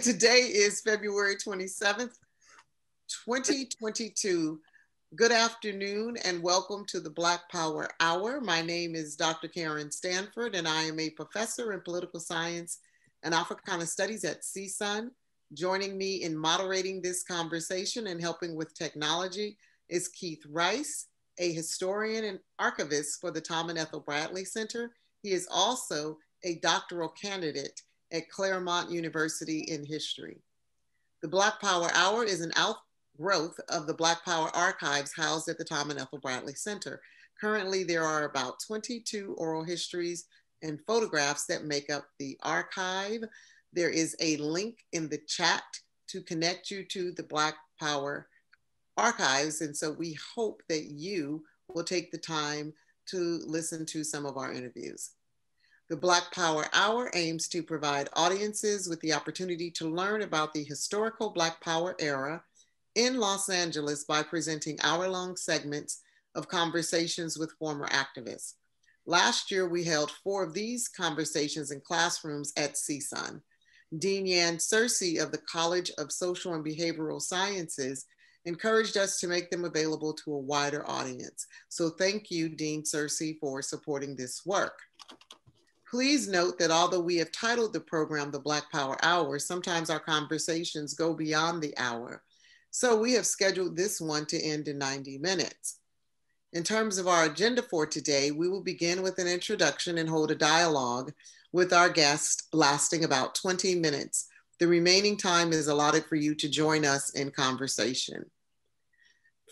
Today is February 27th, 2022. Good afternoon and welcome to the Black Power Hour. My name is Dr. Karin Stanford and I am a professor in political science and Africana studies at CSUN. Joining me in moderating this conversation and helping with technology is Keith Rice, a historian and archivist for the Tom and Ethel Bradley Center. He is also a doctoral candidate at Claremont University in history. The Black Power Hour is an outgrowth of the Black Power archives housed at the Tom and Ethel Bradley Center. Currently, there are about 22 oral histories and photographs that make up the archive. There is a link in the chat to connect you to the Black Power archives. And so we hope that you will take the time to listen to some of our interviews. The Black Power Hour aims to provide audiences with the opportunity to learn about the historical Black Power era in Los Angeles by presenting hour-long segments of conversations with former activists. Last year, we held 4 of these conversations in classrooms at CSUN. Dean Yan Searcy of the College of Social and Behavioral Sciences encouraged us to make them available to a wider audience. So thank you, Dean Searcy, for supporting this work. Please note that although we have titled the program the Black Power Hour, sometimes our conversations go beyond the hour. So we have scheduled this one to end in 90 minutes. In terms of our agenda for today, we will begin with an introduction and hold a dialogue with our guest lasting about 20 minutes. The remaining time is allotted for you to join us in conversation.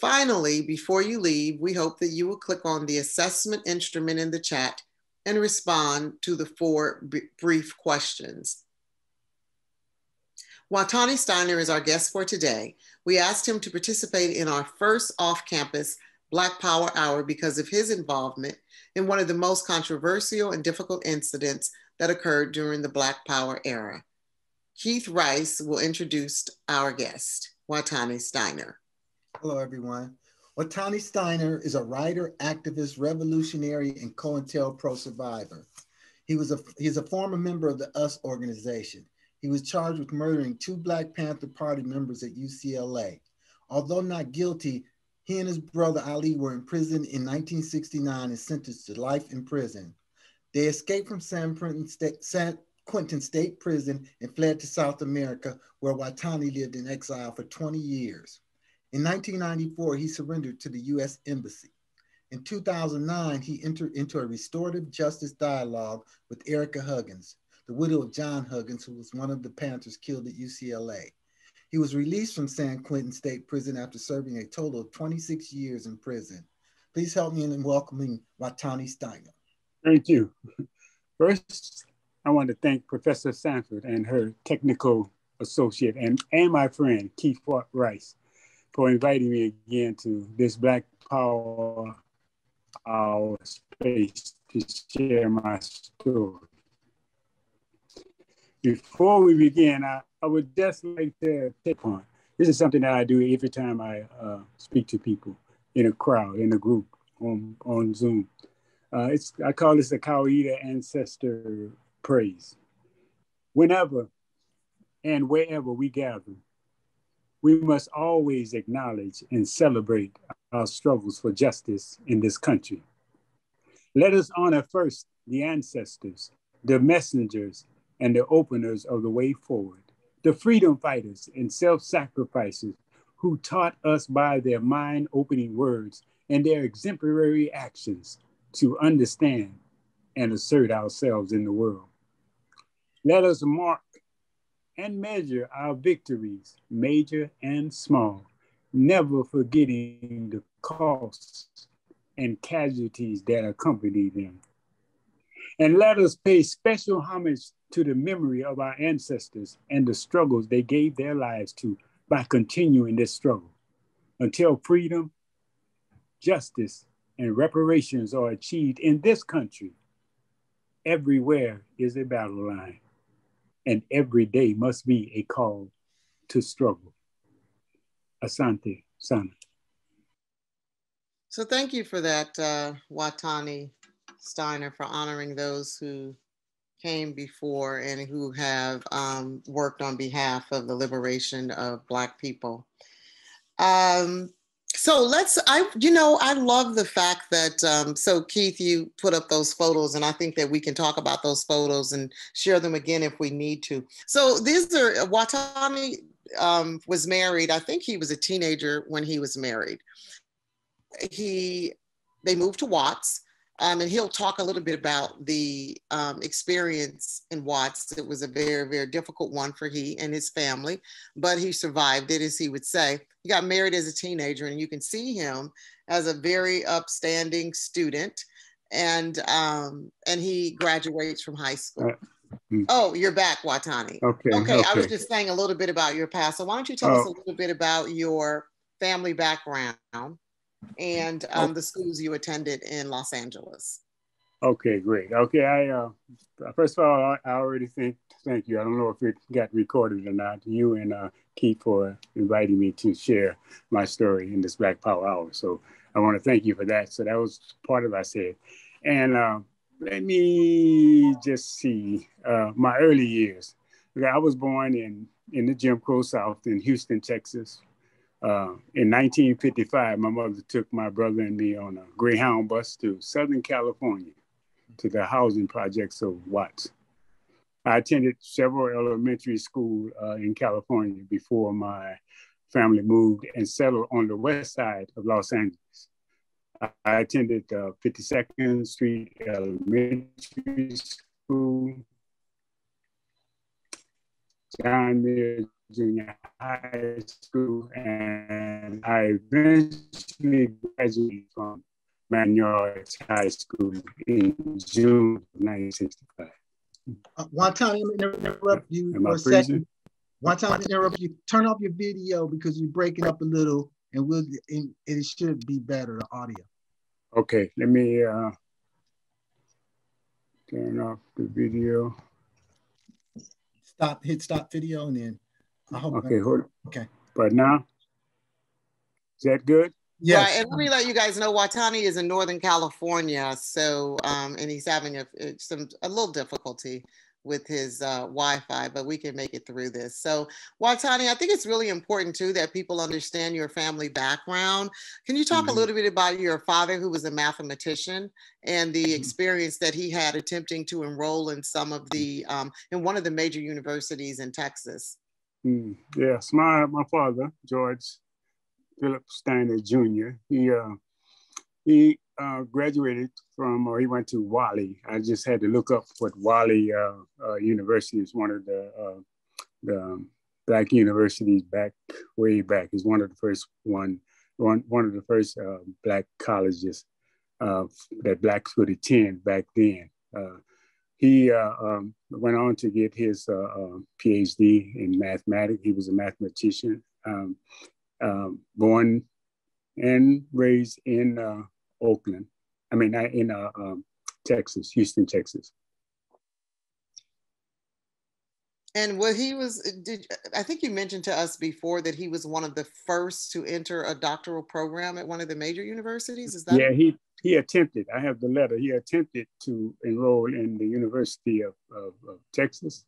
Finally, before you leave, we hope that you will click on the assessment instrument in the chat and respond to the 4 brief questions. Watani Stiner is our guest for today. We asked him to participate in our first off-campus Black Power Hour because of his involvement in one of the most controversial and difficult incidents that occurred during the Black Power era. Keith Rice will introduce our guest, Watani Stiner. Hello, everyone. Watani Stiner is a writer, activist, revolutionary, and COINTELPRO survivor. He's a former member of the US organization. He was charged with murdering 2 Black Panther Party members at UCLA. Although not guilty, he and his brother Ali were imprisoned in 1969 and sentenced to life in prison. They escaped from San Quentin State Prison and fled to South America, where Watani lived in exile for 20 years. In 1994, he surrendered to the US Embassy. In 2009, he entered into a restorative justice dialogue with Ericka Huggins, the widow of John Huggins, who was one of the Panthers killed at UCLA. He was released from San Quentin State Prison after serving a total of 26 years in prison. Please help me in welcoming Watani Stiner. Thank you. First, I want to thank Professor Stanford and her technical associate and my friend, Keith Rice, for inviting me again to this Black Power Hour space to share my story. Before we begin, I would just like to take on. This is something that I do every time I speak to people in a crowd, in a group, on Zoom. I call this the Coweta Ancestor Praise. Whenever and wherever we gather, we must always acknowledge and celebrate our struggles for justice in this country. Let us honor first the ancestors, the messengers, and the openers of the way forward, the freedom fighters and self-sacrificers who taught us by their mind-opening words and their exemplary actions to understand and assert ourselves in the world. Let us mark and measure our victories, major and small, never forgetting the costs and casualties that accompany them. And let us pay special homage to the memory of our ancestors and the struggles they gave their lives to by continuing this struggle until freedom, justice, and reparations are achieved in this country. Everywhere is a battle line, and every day must be a call to struggle. Asante Sana. So thank you for that, Watani Stiner, for honoring those who came before and who have worked on behalf of the liberation of Black people. So I love the fact that, so Keith, you put up those photos, and I think that we can talk about those photos and share them again if we need to. So these are, Watani was married. I think he was a teenager when he was married. They moved to Watts. And he'll talk a little bit about the experience in Watts. It was a very, very difficult one for he and his family, but he survived it, as he would say. He got married as a teenager, and you can see him as a very upstanding student. And he graduates from high school. Oh, you're back, Watani. Okay. I was just saying a little bit about your past. So why don't you tell us a little bit about your family background and the schools you attended in Los Angeles. Okay, great. Okay, first of all, I already thank you. I don't know if it got recorded or not. You and Keith for inviting me to share my story in this Black Power Hour. So I want to thank you for that. So that was part of what I said. And let me just see my early years. Okay, I was born in the Jim Crow South in Houston, Texas. In 1955, my mother took my brother and me on a Greyhound bus to Southern California, to the housing projects of Watts. I attended several elementary schools in California before my family moved and settled on the west side of Los Angeles. I attended 52nd Street Elementary School, John Muir Junior High School, and I eventually graduated from Northridge High School in June of 1965. Watani, I'm going to interrupt you for a second. Watani, interrupt you. Turn off your video because you're breaking up a little, and it should be better, the audio. Okay, let me turn off the video. Hit stop video, and then I hope. Okay, hold on. Okay. But now, is that good? Yes. Right, and let me let you guys know, Watani is in Northern California, so and he's having a little difficulty with his Wi-Fi, but we can make it through this. So Watani, I think it's really important too that people understand your family background. Can you talk a little bit about your father, who was a mathematicien, and the experience that he had attempting to enroll in some of the in one of the major universities in Texas? Yes, my father, George Philip Steiner Jr., he graduated from, or he went to Wiley. I just had to look up what Wiley University is, one of the Black universities way back. It's one of the first one of the first Black colleges that Blacks would attend back then. He went on to get his PhD in mathematics. He was a mathematician, born and raised in Texas, Houston, Texas. And what he was, I think you mentioned to us before that he was one of the first to enter a doctoral program at one of the major universities. Is that? Yeah, he attempted. I have the letter. He attempted to enroll in the University of Texas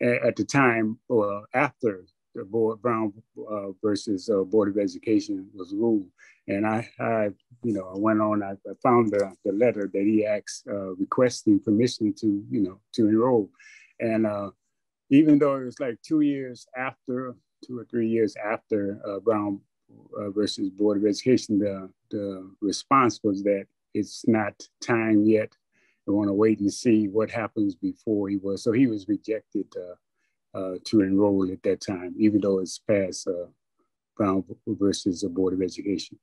at the time, or after the Brown versus Board of Education was ruled. And I went on. I found the letter that he asked, requesting permission to enroll. And even though it was like 2 or 3 years after Brown versus Board of Education, the response was that it's not time yet. I want to wait and see what happens before he was. So he was rejected to enroll at that time, even though it's past Brown versus the Board of Education.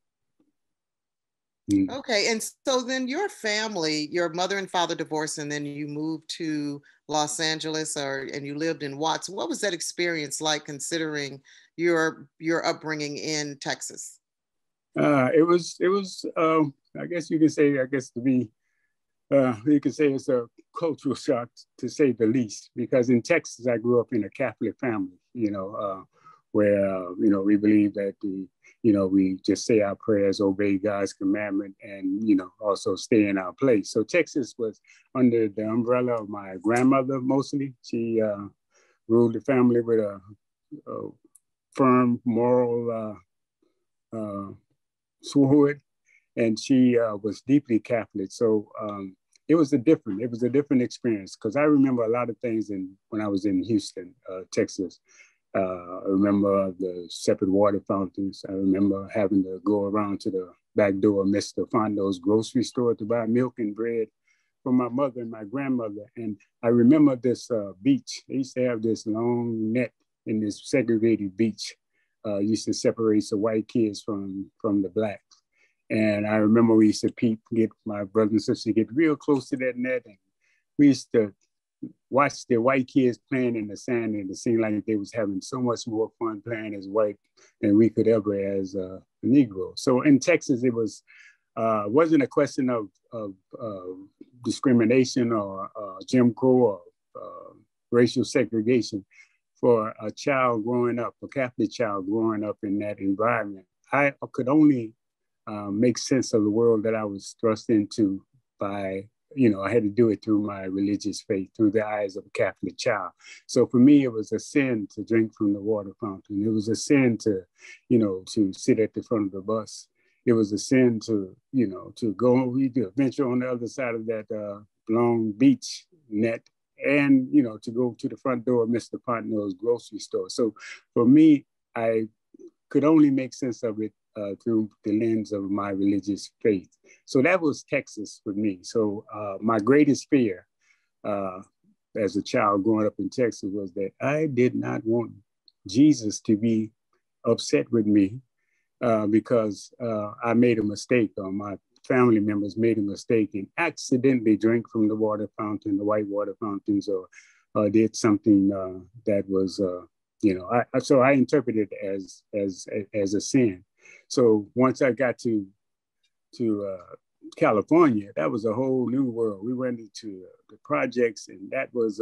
Okay, and so then your family, your mother and father divorced, and then you moved to Los Angeles, and you lived in Watts. What was that experience like, considering your upbringing in Texas? It was. I guess you can say. You can say it's a cultural shock, to say the least, because in Texas I grew up in a Catholic family. where, we believe that we just say our prayers, obey God's commandment, and, also stay in our place. So Texas was under the umbrella of my grandmother mostly. She ruled the family with a firm moral sword, and she was deeply Catholic. So it was a different experience, because I remember a lot of things when I was in Houston, Texas. I remember the separate water fountains. I remember having to go around to the back door of Mr. Fondo's grocery store to buy milk and bread for my mother and my grandmother. And I remember this beach. They used to have this long net in this segregated beach. Used to separate the white kids from the blacks. And I remember we used to get my brother and sister get real close to that net. And we used to watch the white kids playing in the sand, and it seemed like they was having so much more fun playing as white than we could ever as a Negro. So in Texas, it wasn't a question of discrimination or Jim Crow or racial segregation. For a child growing up, a Catholic child growing up in that environment, I could only make sense of the world that I was thrust into by, I had to do it through my religious faith, through the eyes of a Catholic child. So for me, it was a sin to drink from the water fountain. It was a sin to sit at the front of the bus. It was a sin to venture on the other side of that long beach net, and, to go to the front door of Mr. Ponto's grocery store. So for me, I could only make sense of it through the lens of my religious faith. So that was Texas for me. So my greatest fear as a child growing up in Texas was that I did not want Jesus to be upset with me because I made a mistake, or my family members made a mistake and accidentally drank from the water fountain, the white water fountains, or did something that was, so I interpreted it as a sin. So once I got to California, that was a whole new world. We went into the projects, and that was,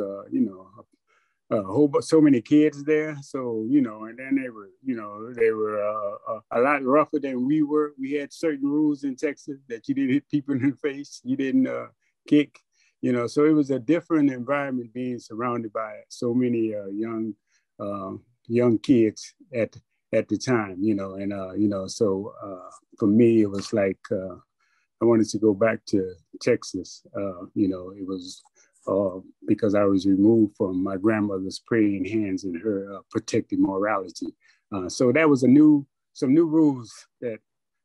so many kids there. So, and then they were a lot rougher than we were. We had certain rules in Texas that you didn't hit people in the face, you didn't kick, so it was a different environment being surrounded by so many young kids at the time, so for me, it was like, I wanted to go back to Texas. It was because I was removed from my grandmother's praying hands and her protected morality. So that was some new rules that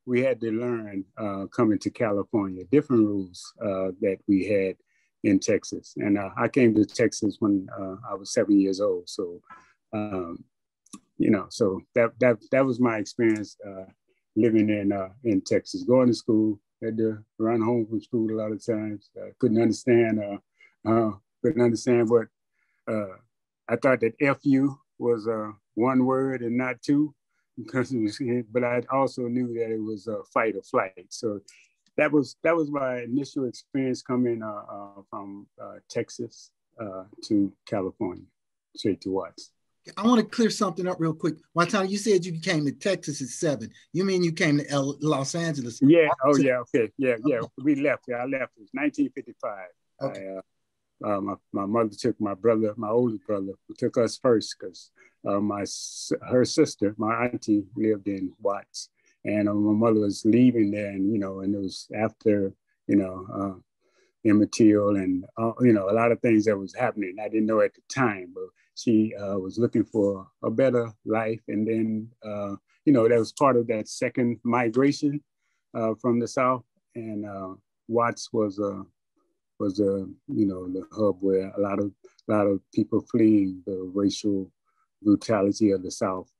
we had to learn coming to California, different rules that we had in Texas. And I came to Texas when I was 7 years old. So, so that was my experience living in Texas, going to school. Had to run home from school a lot of times. Couldn't understand what I thought that FU was one word and not two, because it was. But I also knew that it was fight or flight. So that was my initial experience coming from Texas to California, straight to Watts. I want to clear something up real quick. Watani, you said you came to Texas at 7. You mean you came to Los Angeles? Yeah. Oh, yeah. Okay. Yeah. We left. Yeah, I left. It was 1955. Okay. My mother took my older brother, took us first, because her sister, my auntie, lived in Watts, and my mother was leaving there, and and it was after Emmett Till and a lot of things that was happening. I didn't know at the time, but she was looking for a better life, and then that was part of that second migration from the South, and Watts was the hub where a lot of people fleeing the racial brutality of the South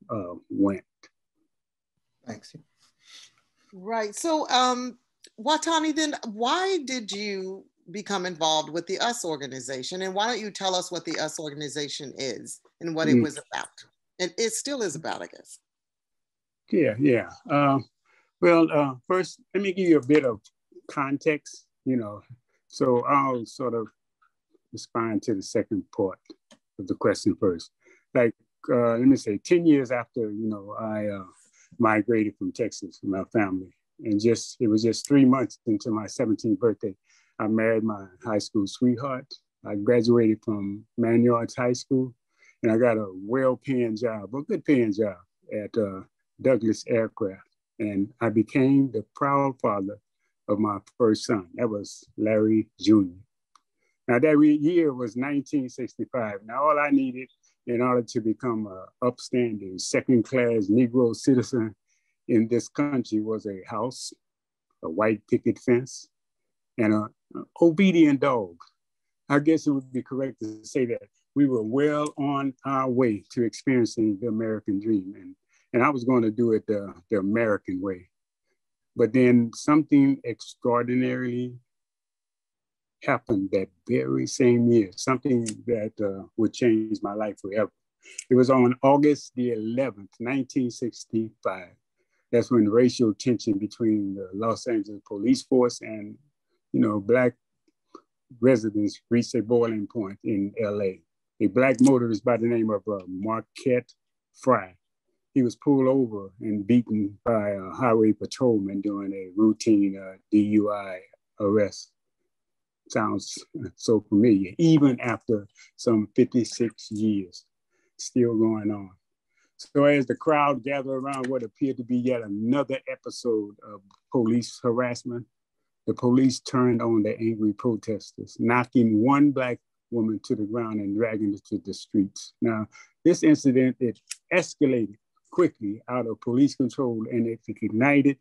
went. Thanks. Right. So, Watani, then why did you become involved with the US organization? And why don't you tell us what the US organization is and what it was about? And it still is about, I guess. Yeah. Well, first, let me give you a bit of context, So I'll sort of respond to the second part of the question first. Like, let me say, 10 years after, I migrated from Texas with my family. And it was just 3 months into my 17th birthday, I married my high school sweetheart. I graduated from Manuarts High School, and I got a well-paying job, a good-paying job at Douglas Aircraft. And I became the proud father of my first son. That was Larry Jr. Now, that year was 1965. Now, all I needed in order to become an upstanding second-class Negro citizen in this country was a house, a white picket fence, and an obedient dog. I guess it would be correct to say that we were well on our way to experiencing the American dream. And I was going to do it the American way. But then something extraordinarily happened that very same year, something that would change my life forever. It was on August the 11th, 1965. That's when racial tension between the Los Angeles police force and, Black residents reached a boiling point in LA. A Black motorist by the name of Marquette Fry. He was pulled over and beaten by a highway patrolman during a routine DUI arrest. Sounds so familiar, even after some 56 years, still going on. So as the crowd gathered around what appeared to be yet another episode of police harassment, the police turned on the angry protesters, knocking one Black woman to the ground and dragging her to the streets. Now, this incident, it escalated quickly out of police control, and it ignited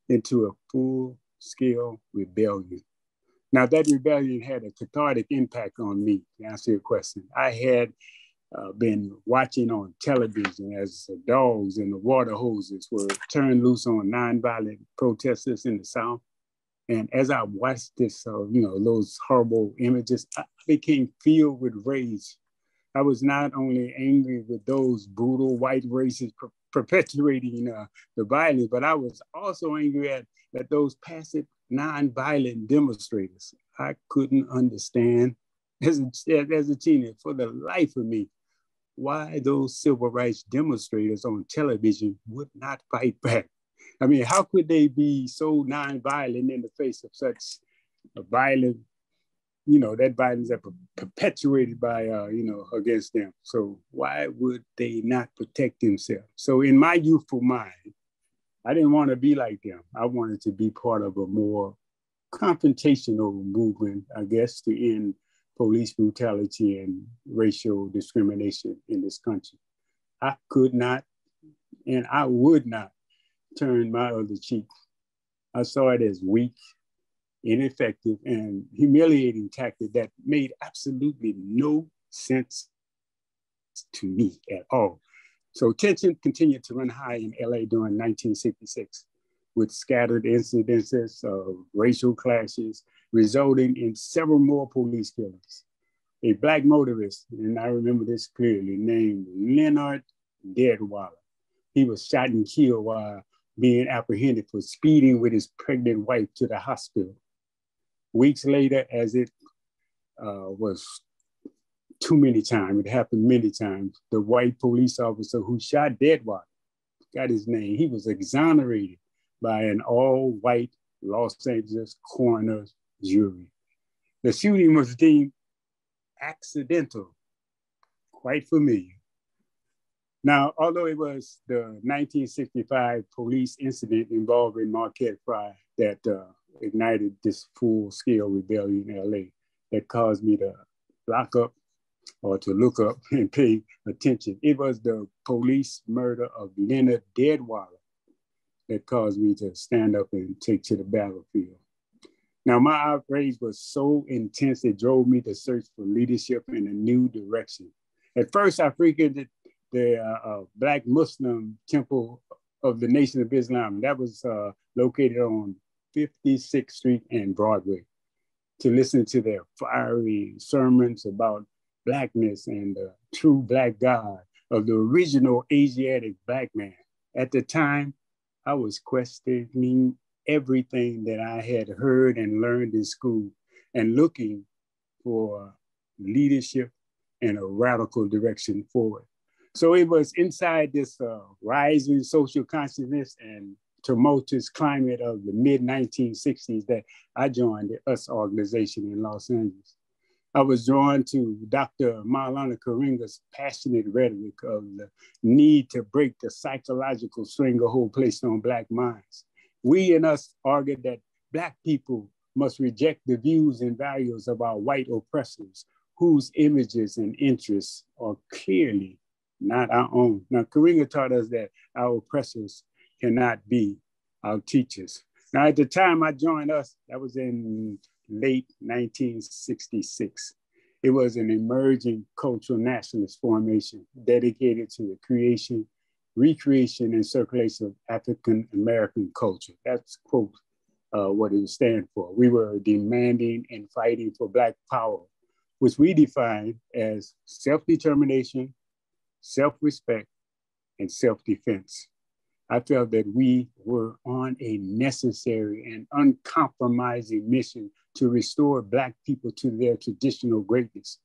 into a full-scale rebellion. Now, that rebellion had a cathartic impact on me, to answer your question. I had been watching on television as the dogs and the water hoses were turned loose on nonviolent protesters in the South. And as I watched this, those horrible images, I became filled with rage. I was not only angry with those brutal white racists perpetuating the violence, but I was also angry at those passive, nonviolent demonstrators. I couldn't understand, as a teenager, for the life of me, why those civil rights demonstrators on television would not fight back. I mean, how could they be so nonviolent in the face of such a violent, that violence that perpetuated by, against them? So why would they not protect themselves? So in my youthful mind, I didn't want to be like them. I wanted to be part of a more confrontational movement, I guess, to end police brutality and racial discrimination in this country. I could not, and I would not turn my other cheek. I saw it as weak, ineffective, and humiliating tactic that made absolutely no sense to me at all. So tension continued to run high in LA during 1966, with scattered incidences of racial clashes, resulting in several more police killings. A Black motorist, and I remember this clearly, named Leonard Deadwaller. He was shot and killed while being apprehended for speeding with his pregnant wife to the hospital. Weeks later, as it was too many times, it happened many times, the white police officer who shot Deadwaller, got his name, he was exonerated by an all-white Los Angeles coroner's jury. The shooting was deemed accidental, quite familiar. Now, although it was the 1965 police incident involving Marquette Fry that ignited this full-scale rebellion in LA that caused me to lock up or to look up and pay attention, it was the police murder of Leonard Deadwaller that caused me to stand up and take to the battlefield. Now, my outrage was so intense, it drove me to search for leadership in a new direction. At first, I frequented the Black Muslim Temple of the Nation of Islam. That was located on 56th Street and Broadway, to listen to their fiery sermons about Blackness and the true Black God of the original Asiatic Black man. At the time, I was questioning everything that I had heard and learned in school and looking for leadership and a radical direction forward. So it was inside this rising social consciousness and tumultuous climate of the mid-1960s that I joined the US organization in Los Angeles. I was drawn to Dr. Maulana Karinga's passionate rhetoric of the need to break the psychological stranglehold placed on Black minds. We in us argued that Black people must reject the views and values of our white oppressors, whose images and interests are clearly not our own. Now, Karinga taught us that our oppressors cannot be our teachers. Now, at the time I joined us, that was in late 1966. It was an emerging cultural nationalist formation dedicated to the creation, recreation, and circulation of African American culture. That's, quote, what it stands for. We were demanding and fighting for Black power, which we define as self-determination, self-respect, and self-defense. I felt that we were on a necessary and uncompromising mission to restore Black people to their traditional greatness.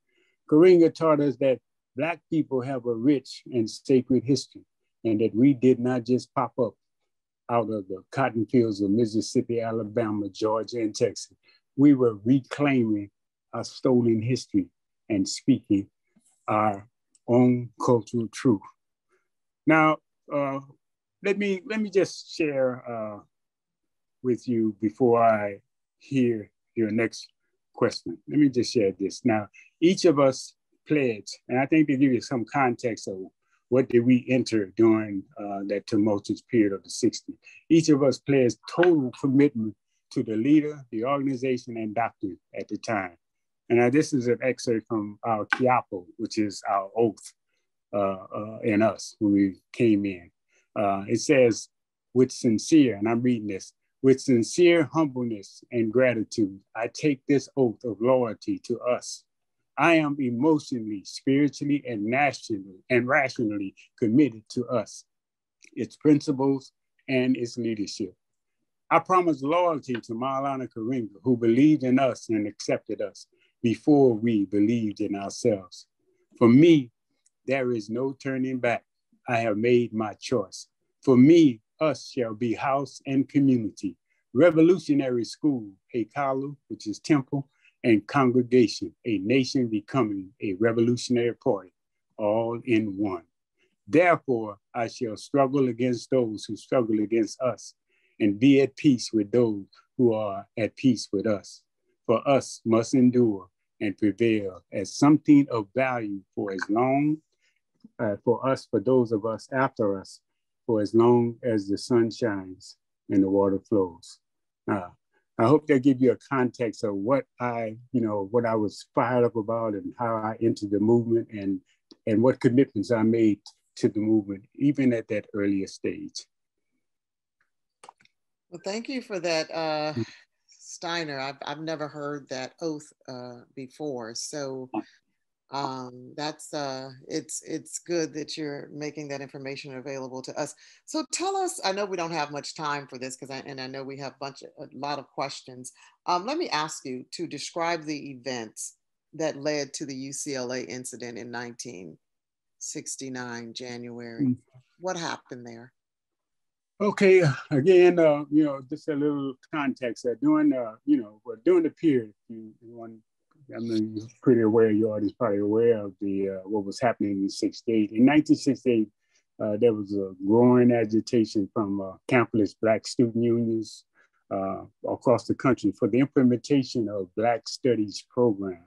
Karinga taught us that Black people have a rich and sacred history, and that we did not just pop up out of the cotton fields of Mississippi, Alabama, Georgia, and Texas. We were reclaiming our stolen history and speaking our own cultural truth. Now, let me just share with you before I hear your next question. Let me just share this. Now, each of us pledged, and I think to give you some context of what did we enter during that tumultuous period of the 60s. Each of us pledged total commitment to the leader, the organization, and doctrine at the time. And this is an excerpt from our Kiapo, which is our oath in us when we came in. It says, with sincere, and I'm reading this, with sincere humbleness and gratitude, I take this oath of loyalty to us. I am emotionally, spiritually, and rationally committed to us, its principles, and its leadership. I promise loyalty to Maulana Karinga, who believed in us and accepted us before we believed in ourselves. For me, there is no turning back. I have made my choice. For me, us shall be house and community, revolutionary school, hekalu, which is temple, and congregation, a nation becoming a revolutionary party, all in one. Therefore, I shall struggle against those who struggle against us, and be at peace with those who are at peace with us. For us must endure and prevail as something of value for as long, for those of us after us, for as long as the sun shines and the water flows. I hope that gives you a context of what I was fired up about and how I entered the movement and what commitments I made to the movement, even at that earlier stage. Well, thank you for that, Steiner. I've never heard that oath before. So that's it's good that you're making that information available to us. So tell us, I know we don't have much time for this because I know we have a lot of questions. Let me ask you to describe the events that led to the UCLA incident in 1969, January. Mm-hmm. What happened there? Okay, again, just a little context. During the period, I mean, you're pretty aware, your audience probably aware of what was happening in 68. In 1968, there was a growing agitation from campus Black student unions across the country for the implementation of Black Studies program.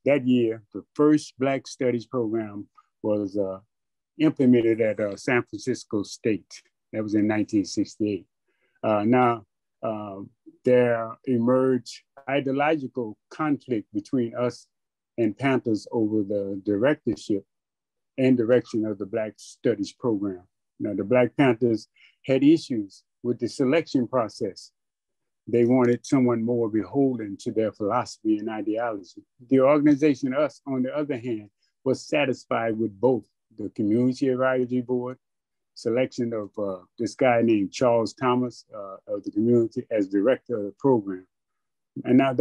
That year, the first Black Studies program was implemented at San Francisco State. That was in 1968. There emerged ideological conflict between us and Panthers over the directorship and direction of the Black Studies program. Now, the Black Panthers had issues with the selection process. They wanted someone more beholden to their philosophy and ideology. The organization, us, on the other hand, was satisfied with both the Community Advisory Board, selection of this guy named Charles Thomas of the community as director of the program. And now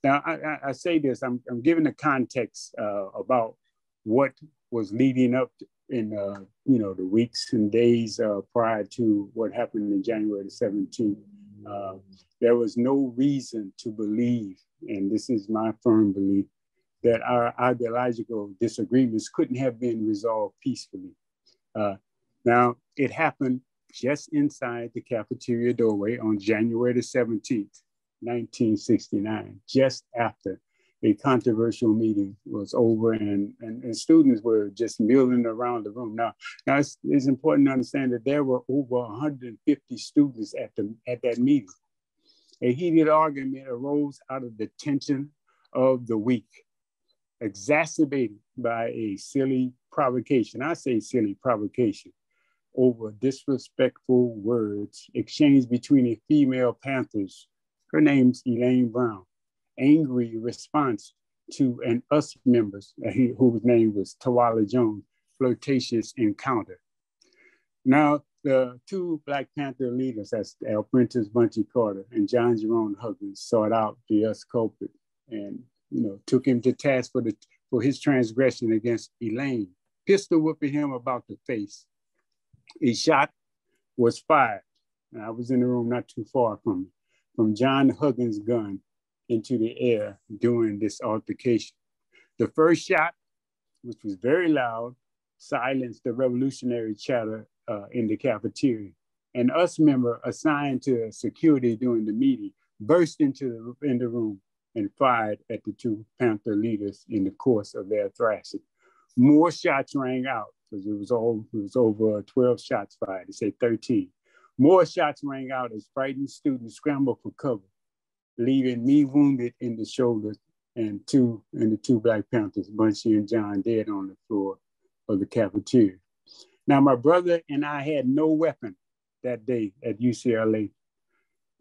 I say this, I'm giving the context about what was leading up the weeks and days prior to what happened in January the 17th, there was no reason to believe, and this is my firm belief, that our ideological disagreements couldn't have been resolved peacefully. Now, it happened just inside the cafeteria doorway on January the 17th, 1969, just after a controversial meeting was over and students were just milling around the room. Now it's important to understand that there were over 150 students at that meeting. A heated argument arose out of the tension of the week, exacerbated by a silly provocation. I say silly provocation over disrespectful words exchanged between a female Panthers, her name's Elaine Brown, angry response to an US members whose name was Tawala Jones, flirtatious encounter. Now, the two Black Panther leaders, that's Al Prentice Bunchy Carter and John Huggins, sought out the US culprit and took him to task for his transgression against Elaine, pistol whipping him about the face. A shot was fired, and I was in the room not too far from John Huggins' gun into the air during this altercation. The first shot, which was very loud, silenced the revolutionary chatter in the cafeteria. An US member assigned to security during the meeting burst into the room and fired at the two Panther leaders in the course of their thrashing. More shots rang out, because it was over 12 shots fired, they say 13. More shots rang out as frightened students scrambled for cover, leaving me wounded in the shoulder and the two Black Panthers, Bunchy and John, dead on the floor of the cafeteria. Now, my brother and I had no weapon that day at UCLA.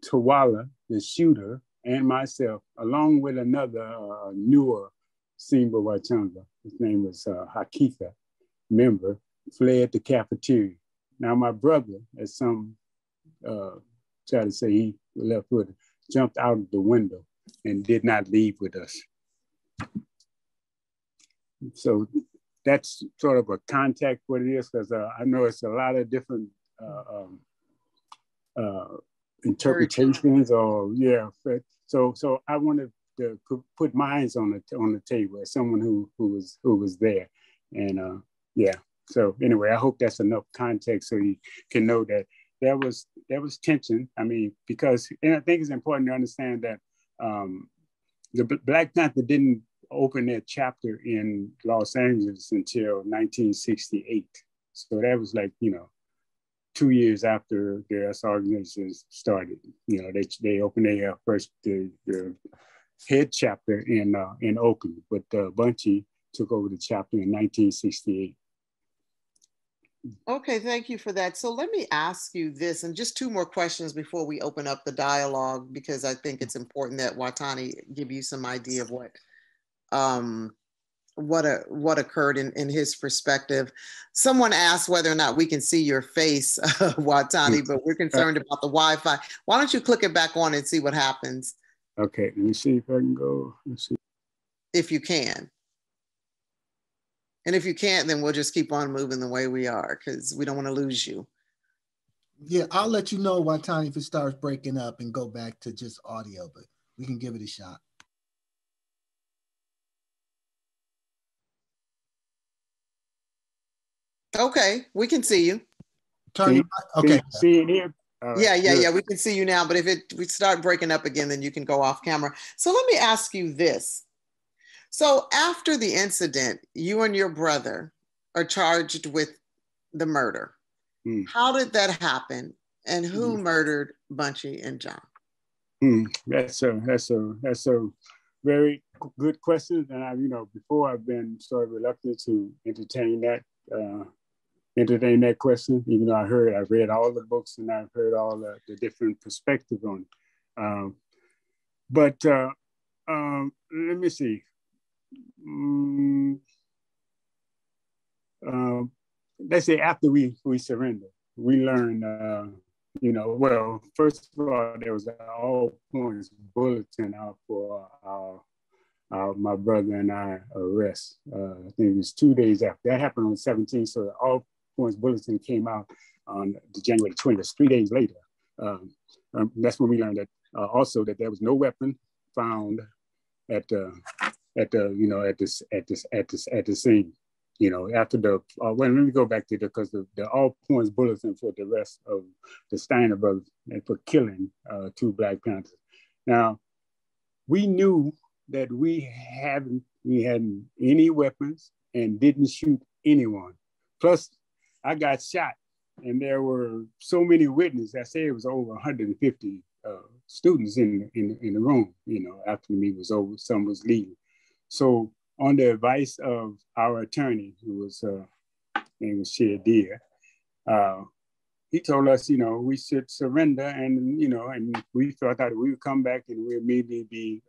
Tawala, the shooter, and myself, along with another newer Simba Wachanga, his name was Hakitha, member, fled the cafeteria. Now, my brother, as some try to say he left-footed, jumped out of the window and did not leave with us. So that's sort of a context what it is, because I know it's a lot of different interpretations or so I wanted to put mine on the table as someone who was there, and so anyway, I hope that's enough context so you can know that there was tension. I mean, because and I think it's important to understand that the Black Panther didn't open their chapter in Los Angeles until 1968. So that was 2 years after their organizations started. They opened their first the head chapter in Oakland, but Bunchy took over the chapter in 1968. Okay, thank you for that. So let me ask you this, and just two more questions before we open up the dialogue, because I think it's important that Watani give you some idea of what occurred in his perspective. Someone asked whether or not we can see your face, Watani, but we're concerned about the Wi-Fi. Why don't you click it back on and see what happens? Okay, let me see if I can go. Let's see. If you can. And if you can't, then we'll just keep on moving the way we are, because we don't want to lose you. Yeah, I'll let you know, Watani, if it starts breaking up and go back to just audio, but we can give it a shot. Okay, we can see you. Okay. See it here? Yeah, we can see you now, but if we start breaking up again, then you can go off camera. So let me ask you this. So after the incident, you and your brother are charged with the murder. How did that happen? And who murdered Bunchy and John? That's a very good question. And before I've been sort of reluctant to entertain that question, even though I've read all the books and I've heard all the different perspectives on it. But let me see. Let's say after we surrendered, we learned, first of all, there was an all points bulletin out for my brother and I arrest. I think it was 2 days after. That happened on the 17th, so the all points bulletin came out on the January 20th, 3 days later. That's when we learned that also that there was no weapon found at the scene. You know, after the let me go back to because the all points bulletin for the arrest of the Stiner brothers and for killing 2 Black Panthers. Now, we knew that we hadn't any weapons and didn't shoot anyone. Plus, I got shot, and there were so many witnesses. I say it was over 150 students in the room. You know, after the meeting was over, some was leaving. So, on the advice of our attorney, who was name was Deer, he told us, you know, we should surrender, and you know, and we thought that we would come back and we'd maybe be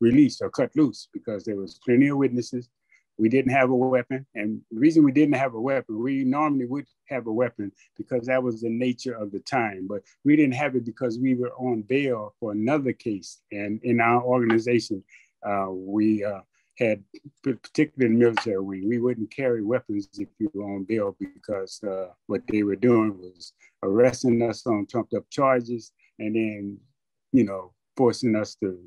released or cut loose because there was plenty of witnesses. We didn't have a weapon, and the reason we didn't have a weapon, we normally would have a weapon because that was the nature of the time, but we didn't have it because we were on bail for another case, and in our organization, we had, particularly in the military wing, we wouldn't carry weapons if you were on bail because what they were doing was arresting us on trumped up charges and then, you know, forcing us to,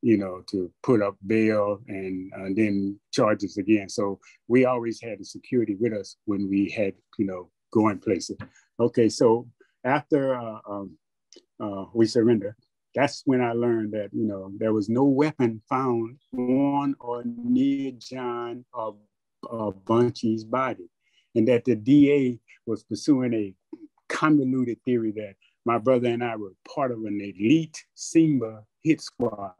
you know, to put up bail and then charges again. So we always had the security with us when we had, you know, going places. Okay, so after we surrendered, that's when I learned that, you know, there was no weapon found on or near John or Bunchy's body, and that the DA was pursuing a convoluted theory that my brother and I were part of an elite SEMA hit squad,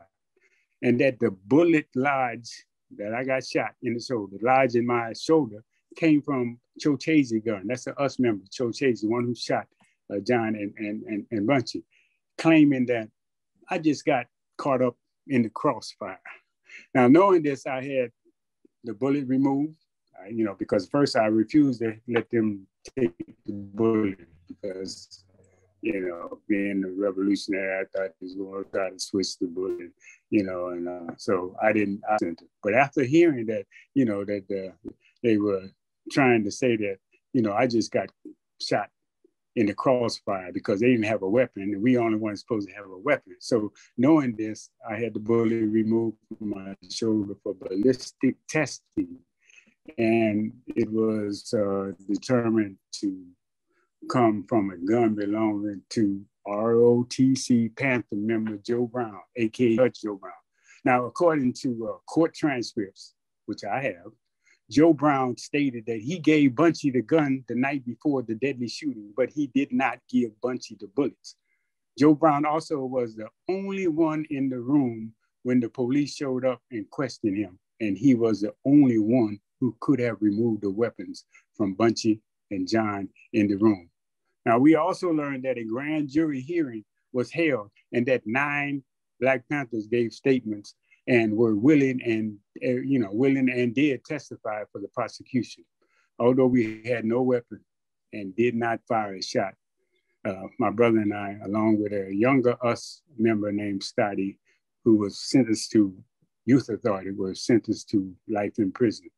and that the bullet lodge that I got shot in the shoulder, lodge in my shoulder, came from Chochase's gun. That's the US member, Chochase, the one who shot John and Bunchy, claiming that I just got caught up in the crossfire. Now, knowing this, I had the bullet removed, you know, because first I refused to let them take the bullet because, you know, being a revolutionary, I thought he was going to try to switch the bullet, you know, and so I didn't. But after hearing that, you know, that they were trying to say that, you know, I just got shot in the crossfire because they didn't have a weapon and we only ones supposed to have a weapon. So knowing this, I had the bullet removed from my shoulder for ballistic testing. And it was determined to come from a gun belonging to ROTC Panther member Joe Brown, AKA Judge Joe Brown. Now, according to court transcripts, which I have, Joe Brown stated that he gave Bunchy the gun the night before the deadly shooting, but he did not give Bunchy the bullets. Joe Brown also was the only one in the room when the police showed up and questioned him, and he was the only one who could have removed the weapons from Bunchy and John in the room. Now, we also learned that a grand jury hearing was held and that 9 Black Panthers gave statements and were willing and did testify for the prosecution. Although we had no weapon and did not fire a shot, my brother and I, along with a younger US member named Stoddy, who was sentenced to youth authority, was sentenced to life in prison.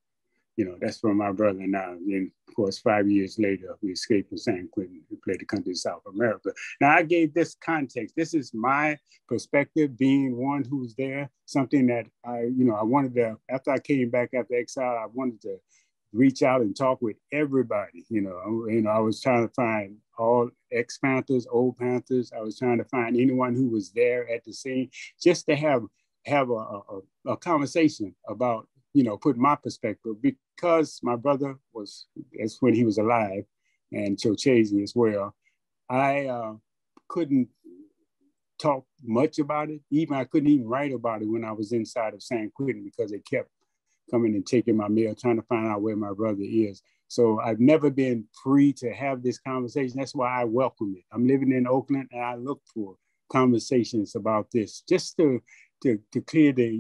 You know, that's from my brother and I. And of course, 5 years later, we escaped from San Quentin and fled the country of South America. Now, I gave this context. This is my perspective, being one who's there, something that I wanted to, after I came back after exile, I wanted to reach out and talk with everybody. I was trying to find all ex-Panthers, old Panthers. I was trying to find anyone who was there at the scene, just to have a conversation about, put my perspective, because my brother that's when he was alive, and Chochase as well. I couldn't talk much about it. I couldn't even write about it when I was inside of San Quentin because they kept coming and taking my mail, trying to find out where my brother is. So I've never been free to have this conversation. That's why I welcome it. I'm living in Oakland and I look for conversations about this, just to clear the,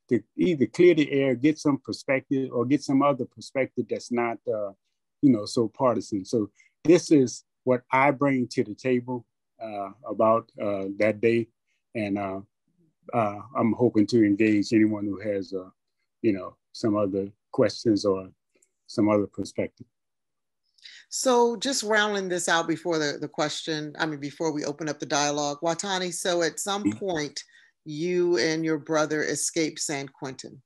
to either clear the air, get some perspective, or get some other perspective that's not, so partisan. So this is what I bring to the table about that day. And I'm hoping to engage anyone who has, some other questions or some other perspective. So just rounding this out before before we open up the dialogue, Watani, so at some point, you and your brother escape San Quentin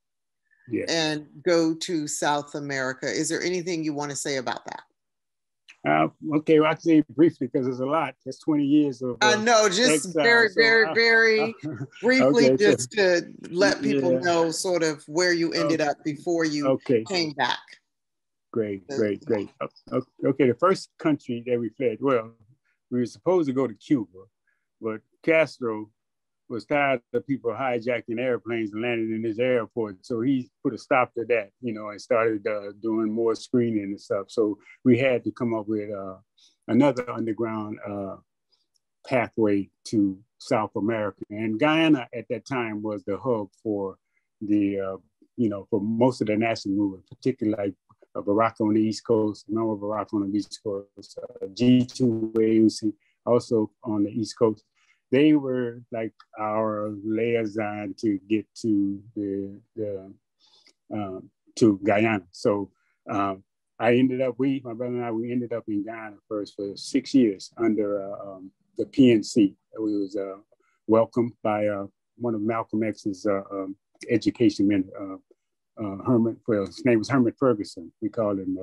and go to South America. Is there anything you want to say about that? Okay, well, I'll say briefly because there's a lot. That's 20 years of I know, just exile. very briefly, okay, just to let people know sort of where you ended up before you came back. Great. Okay, the first country that we fled, well, we were supposed to go to Cuba, but Castro was tired of people hijacking airplanes and landing in his airport. So he put a stop to that, and started doing more screening and stuff. So we had to come up with another underground pathway to South America. And Guyana at that time was the hub for the, for most of the national movement, particularly like Barack on the East Coast, remember Barack on the East Coast, G2 also on the East Coast. They were like our liaison to get to to Guyana. So my brother and I, we ended up in Guyana first for 6 years under the PNC. We was welcomed by one of Malcolm X's education men, his name was Herman Ferguson. We called him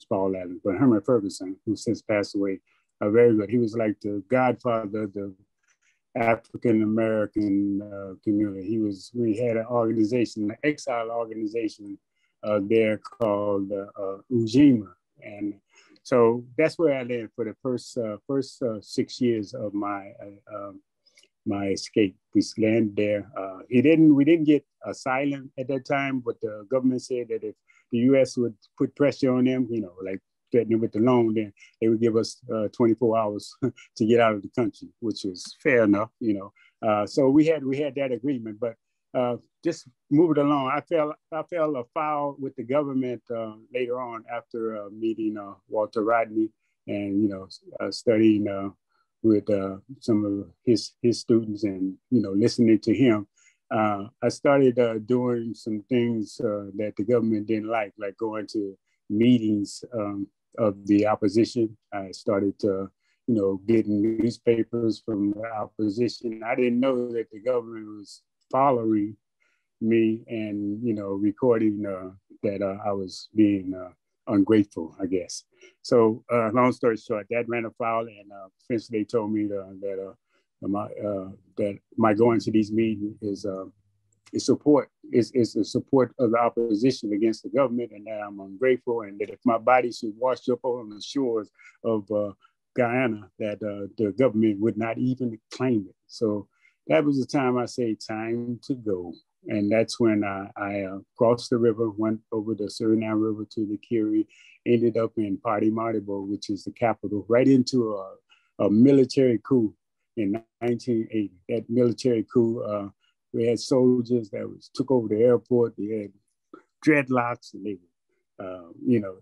Paul Adams, but Herman Ferguson, who since passed away, very good. He was like the godfather of the African American community. We had an organization, an exile organization there called Ujima, and so that's where I lived for the first 6 years of my escape. We landed there. We didn't get asylum at that time, but the government said that if the U.S. would put pressure on them, like threatening with the loan, then they would give us 24 hours to get out of the country, which was fair enough, So we had that agreement, but just moving along, I fell afoul with the government later on after meeting Walter Rodney and studying with some of his students and listening to him. I started doing some things that the government didn't like going to meetings of the opposition. I started getting newspapers from the opposition. I didn't know that the government was following me and recording that I was being ungrateful, I guess. So long story short, that ran afoul, and eventually they told me that my going to these meetings is the support of the opposition against the government, and that I'm ungrateful, and that if my body should wash up on the shores of Guyana, that the government would not even claim it. So that was the time I say, time to go. And that's when I crossed the river, went over the Suriname River to the Kiri, ended up in Paramaribo, which is the capital, right into a military coup in 1980. That military coup, we had soldiers that took over the airport. They had dreadlocks, and they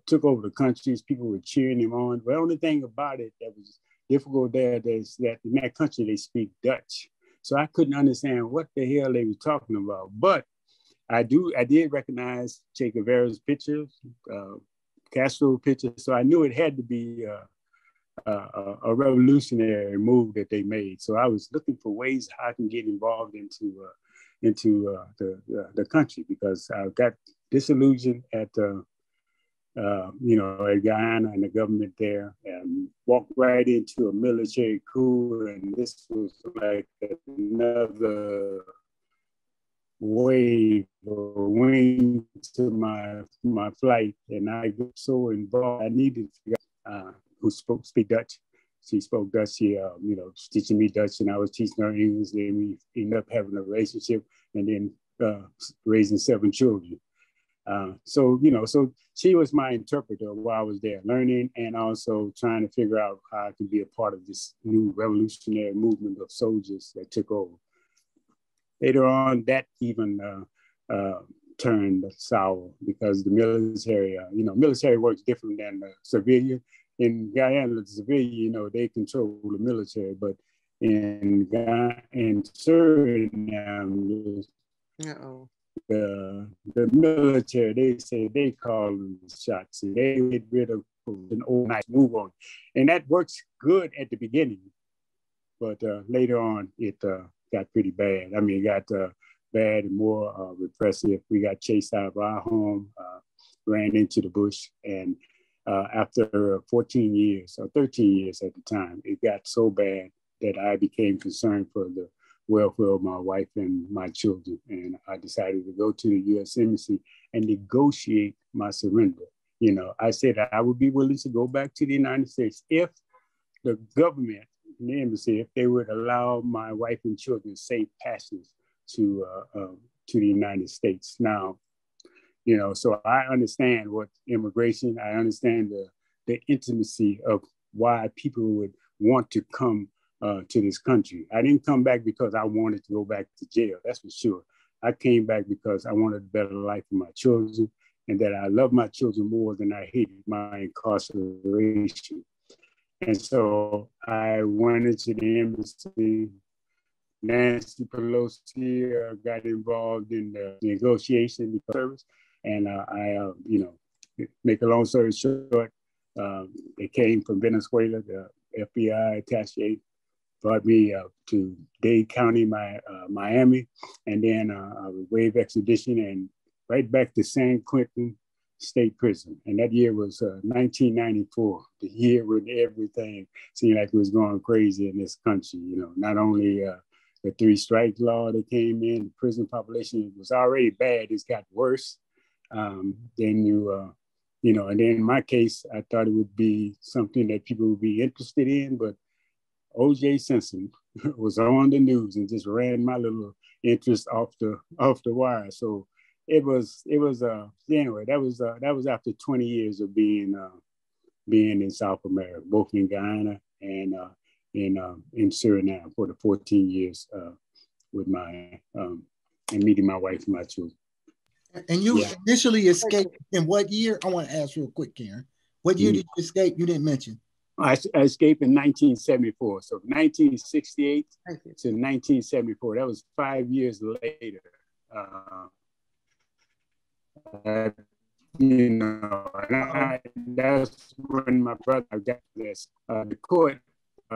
took over the countries. People were cheering them on. But the only thing about it that was difficult there is that in that country, they speak Dutch. So I couldn't understand what the hell they were talking about. But I did recognize Che Guevara's pictures, Castro pictures. So I knew it had to be a revolutionary move that they made. So I was looking for ways how I can get involved into the country, because I got disillusioned at Guyana and the government there, and walked right into a military coup. And this was like another wave or wing to my flight. And I got so involved, I needed to figure out who speak Dutch. She spoke Dutch. She, was teaching me Dutch, and I was teaching her English. Then we ended up having a relationship, and then raising 7 children. So she was my interpreter while I was there, learning and also trying to figure out how I could be a part of this new revolutionary movement of soldiers that took over. Later on, that even turned sour, because the military, military works different than the civilian. In Guyana, the civilian, they control the military, but in Suriname, the military, they say they call them shots. They get rid of an overnight move on. And that works good at the beginning, but later on, it got pretty bad. I mean, it got bad and more repressive. We got chased out of our home, ran into the bush, and after 14 years or 13 years at the time, it got so bad that I became concerned for the welfare of my wife and my children. And I decided to go to the U.S. Embassy and negotiate my surrender. You know, I said I would be willing to go back to the United States if the government, the embassy, if they would allow my wife and children safe passage to the United States. Now, you know, so I understand what immigration, I understand the intimacy of why people would want to come to this country. I didn't come back because I wanted to go back to jail, that's for sure. I came back because I wanted a better life for my children, and that I love my children more than I hated my incarceration. And so I went into the embassy. Nancy Pelosi got involved in the negotiation service. And you know, make a long story short, they came from Venezuela, the FBI attaché brought me to Dade County, Miami, and then I was waived extradition and right back to San Quentin State Prison. And that year was 1994, the year when everything seemed like it was going crazy in this country. You know, not only the 3 strike law that came in, the prison population was already bad, it's got worse. Then you know, and then in my case, I thought it would be something that people would be interested in, but O.J. Simpson was on the news and just ran my little interest off the wire. So it was anyway. That was after 20 years of being in South America, both in Guyana and in Suriname for the 14 years with my and meeting my wife and my children. And you initially escaped in what year? I want to ask real quick, Karen. What year did you escape? You didn't mention. I escaped in 1974. So 1968 to 1974. That was 5 years later. You know, and that's when my brother got this. The court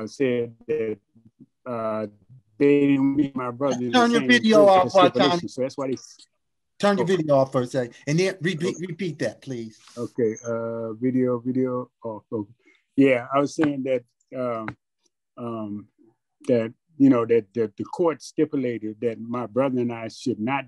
said that they didn't meet my brother. Turn your video off, Watani. So that's why they... Turn your video off for a second, and then repeat that, please. Okay, video off. Okay. Yeah, I was saying that that you know that the court stipulated that my brother and I should not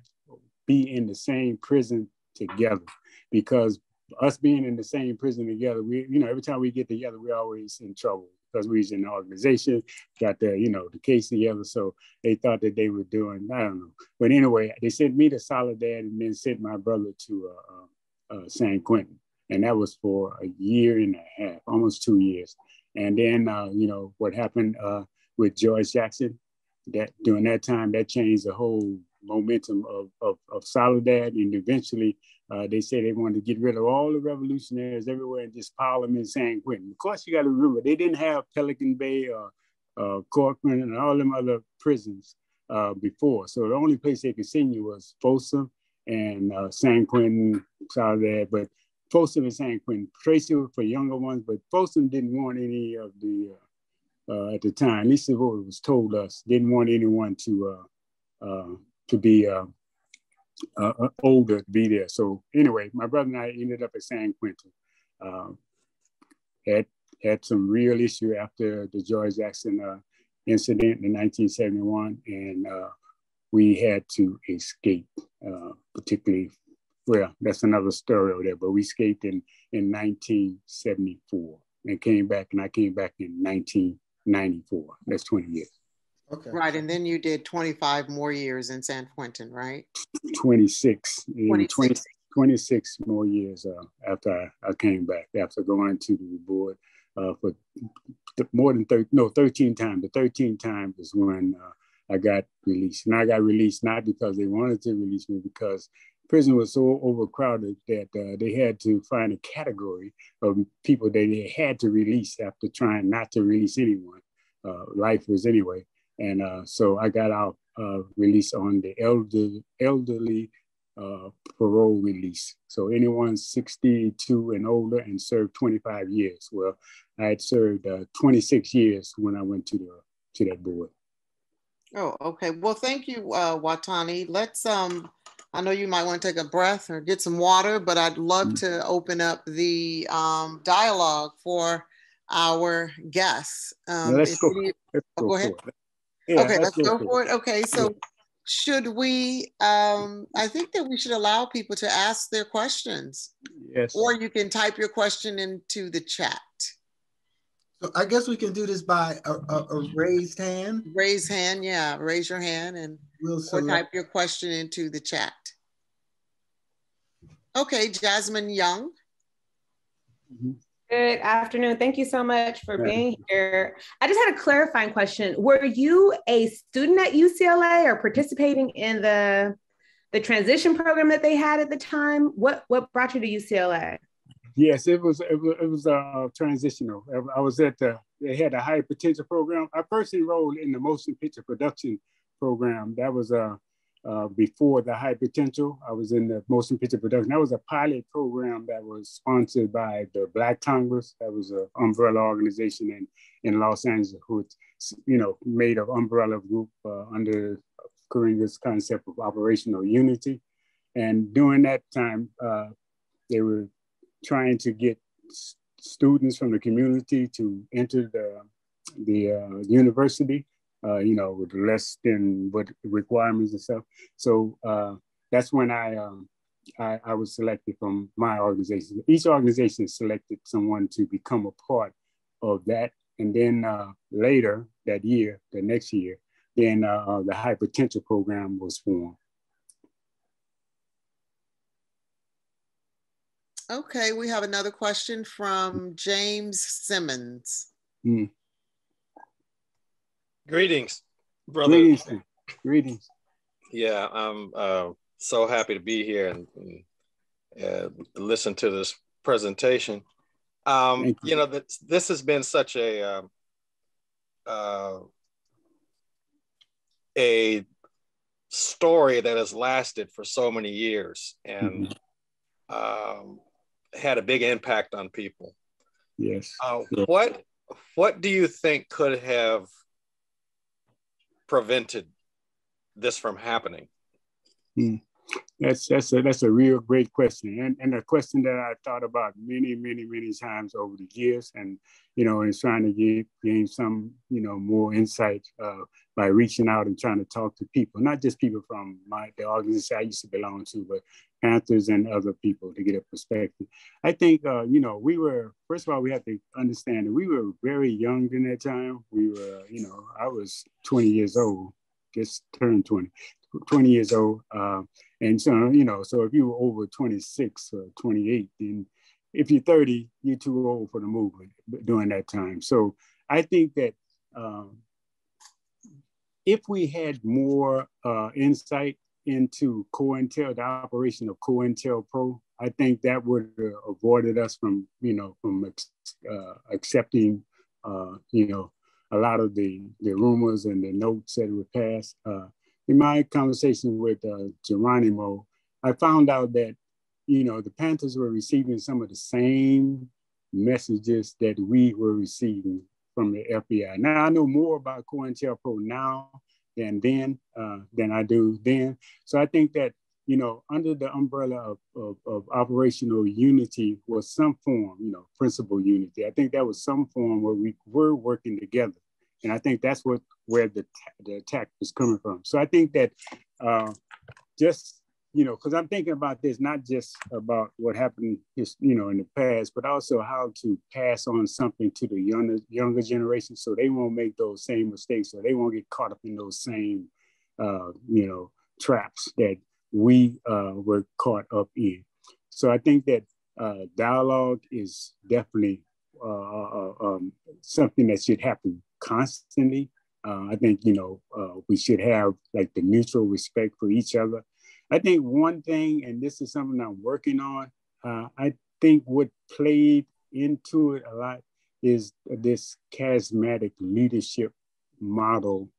be in the same prison together, because us being in the same prison together, we, you know, every time we get together, we're always in trouble because we was in the organization, got the, you know, the case together. So they thought that they were doing, I don't know. But anyway, they sent me to Soledad and then sent my brother to San Quentin. And that was for a year and a half, almost 2 years. And then, you know, what happened with George Jackson, that during that time, that changed the whole momentum of Soledad. And eventually they said they wanted to get rid of all the revolutionaries everywhere and just pile them in San Quentin. Of course, you got to remember, they didn't have Pelican Bay or Corcoran and all them other prisons before. So the only place they could send you was Folsom and San Quentin, Soledad. But Folsom and San Quentin, Tracy for younger ones, but Folsom didn't want any of the, at the time, at least what was told us, didn't want anyone to be older to be there. So anyway, my brother and I ended up at San Quentin. Had some real issue after the George Jackson incident in 1971, and we had to escape, particularly, well, that's another story over there, but we escaped in 1974 and came back, and I came back in 1994. That's 20 years. Okay. Right, and then you did 25 more years in San Quentin, right? 26 more years after I came back, after going to the board for more than 13 times. The 13th time is when I got released. And I got released not because they wanted to release me, because prison was so overcrowded that they had to find a category of people that they had to release after trying not to release anyone. lifers anyway. And so I got out released on the elderly parole release. So anyone 62 and older and served 25 years. Well, I had served 26 years when I went to that board. Oh, okay. Well, thank you, Watani. Let's, I know you might want to take a breath or get some water, but I'd love to open up the dialogue for our guests. Let's go. Go ahead. Yeah, okay, let's go for it. Okay, so should we, I think that we should allow people to ask their questions. Yes. Or you can type your question into the chat. So I guess we can do this by a raised hand. Raise hand, yeah. Raise your hand and or type your question into the chat. Okay, Jasmine Young. Good afternoon. Thank you so much for being here. I just had a clarifying question. Were you a student at UCLA or participating in the transition program that they had at the time? What brought you to UCLA? Yes, it was transitional. I was they had a high potential program. I first enrolled in the motion picture production program. That was before the high potential. I was in the motion picture production. That was a pilot program that was sponsored by the Black Congress. That was an umbrella organization in Los Angeles, which, made an umbrella group under Karin's concept of operational unity. And during that time, they were trying to get students from the community to enter the university, with less than what requirements and stuff. So that's when I was selected from my organization. Each organization selected someone to become a part of that. And then later that year, the next year, then the High Potential program was formed. Okay, we have another question from James Simmons. Greetings, brother. Greetings. Yeah, I'm so happy to be here and listen to this presentation. This has been such a story that has lasted for so many years and had a big impact on people. Yes. What do you think could have prevented this from happening? That's a real great question, and a question that I thought about many times over the years, and and trying to gain some more insight by reaching out and trying to talk to people, not just people from the organization I used to belong to, but Panthers and other people to get a perspective. I think we were, first of all, we have to understand that we were very young in that time. We were, I was 20 years old, just turned 20 years old. And so, so if you were over 26 or 28, then if you're 30, you're too old for the movement during that time. So I think that if we had more insight into the operation of COINTELPRO, I think that would have avoided us from accepting, a lot of the rumors and the notes that were passed. In my conversation with Geronimo, I found out that, the Panthers were receiving some of the same messages that we were receiving from the FBI. Now, I know more about COINTELPRO now than I do then. So I think that, under the umbrella of operational unity was some form, principal unity. I think that was some form where we were working together. And I think that's where the attack was coming from. So I think that just, because I'm thinking about this, not just about what happened, in the past, but also how to pass on something to the younger generation so they won't make those same mistakes, or they won't get caught up in those same, traps that we were caught up in. So I think that dialogue is definitely something that should happen constantly. I think, we should have like the mutual respect for each other. I think one thing, and this is something I'm working on, I think what played into it a lot, is, the Panthers were receiving some of the same messages that we were receiving from the FBI. Now, I know more about COINTELPRO now than then. So I think that, under the umbrella of operational unity was some form, principal unity. I think that was some form where we were working together. And I think that's what is this charismatic leadership model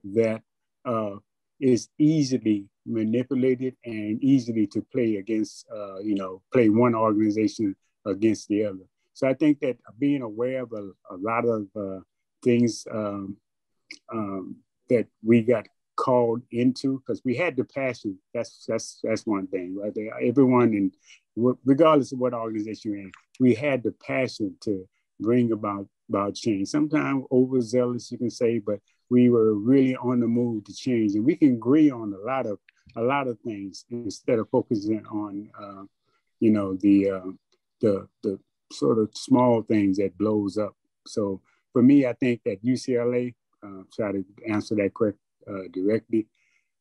that is easily manipulated and easily to play against, play one organization against the other. So I think that being aware of a lot of things that we got called into, because we had the passion. That's one thing, right there. Everyone, and regardless of what organization you're in, we had the passion to bring about change. Sometimes overzealous, you can say, but we were really on the move to change, and we can agree on a lot of things instead of focusing on, the sort of small things that blows up. So for me, I think that UCLA, try to answer that directly,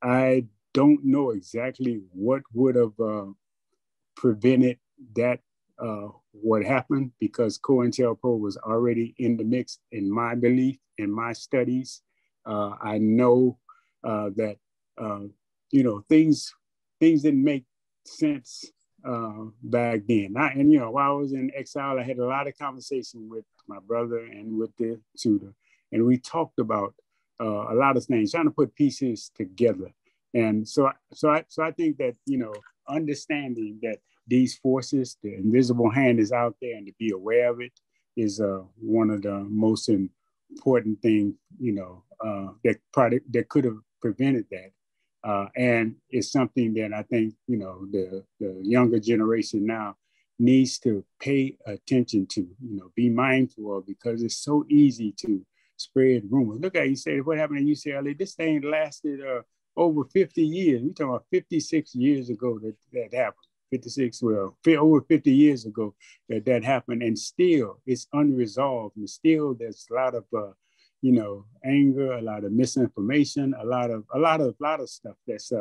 I don't know exactly what would have prevented that, what happened, because COINTELPRO was already in the mix, in my belief, in my studies. I know that, things didn't make sense back then. While I was in exile, I had a lot of conversation with my brother and with the tutor, and we talked about a lot of things, trying to put pieces together. And so I think that, understanding that these forces, the invisible hand is out there, and to be aware of it is one of the most important things, that could have prevented that. And it's something that I think, the younger generation now needs to pay attention to, be mindful of, because it's so easy to spread rumors. Look at, you say, what happened in UCLA? This thing lasted over 50 years. We're talking about 56 years ago that happened. 56, well, over 50 years ago that happened, and still it's unresolved, and still there's a lot of anger, a lot of misinformation, a lot of stuff that's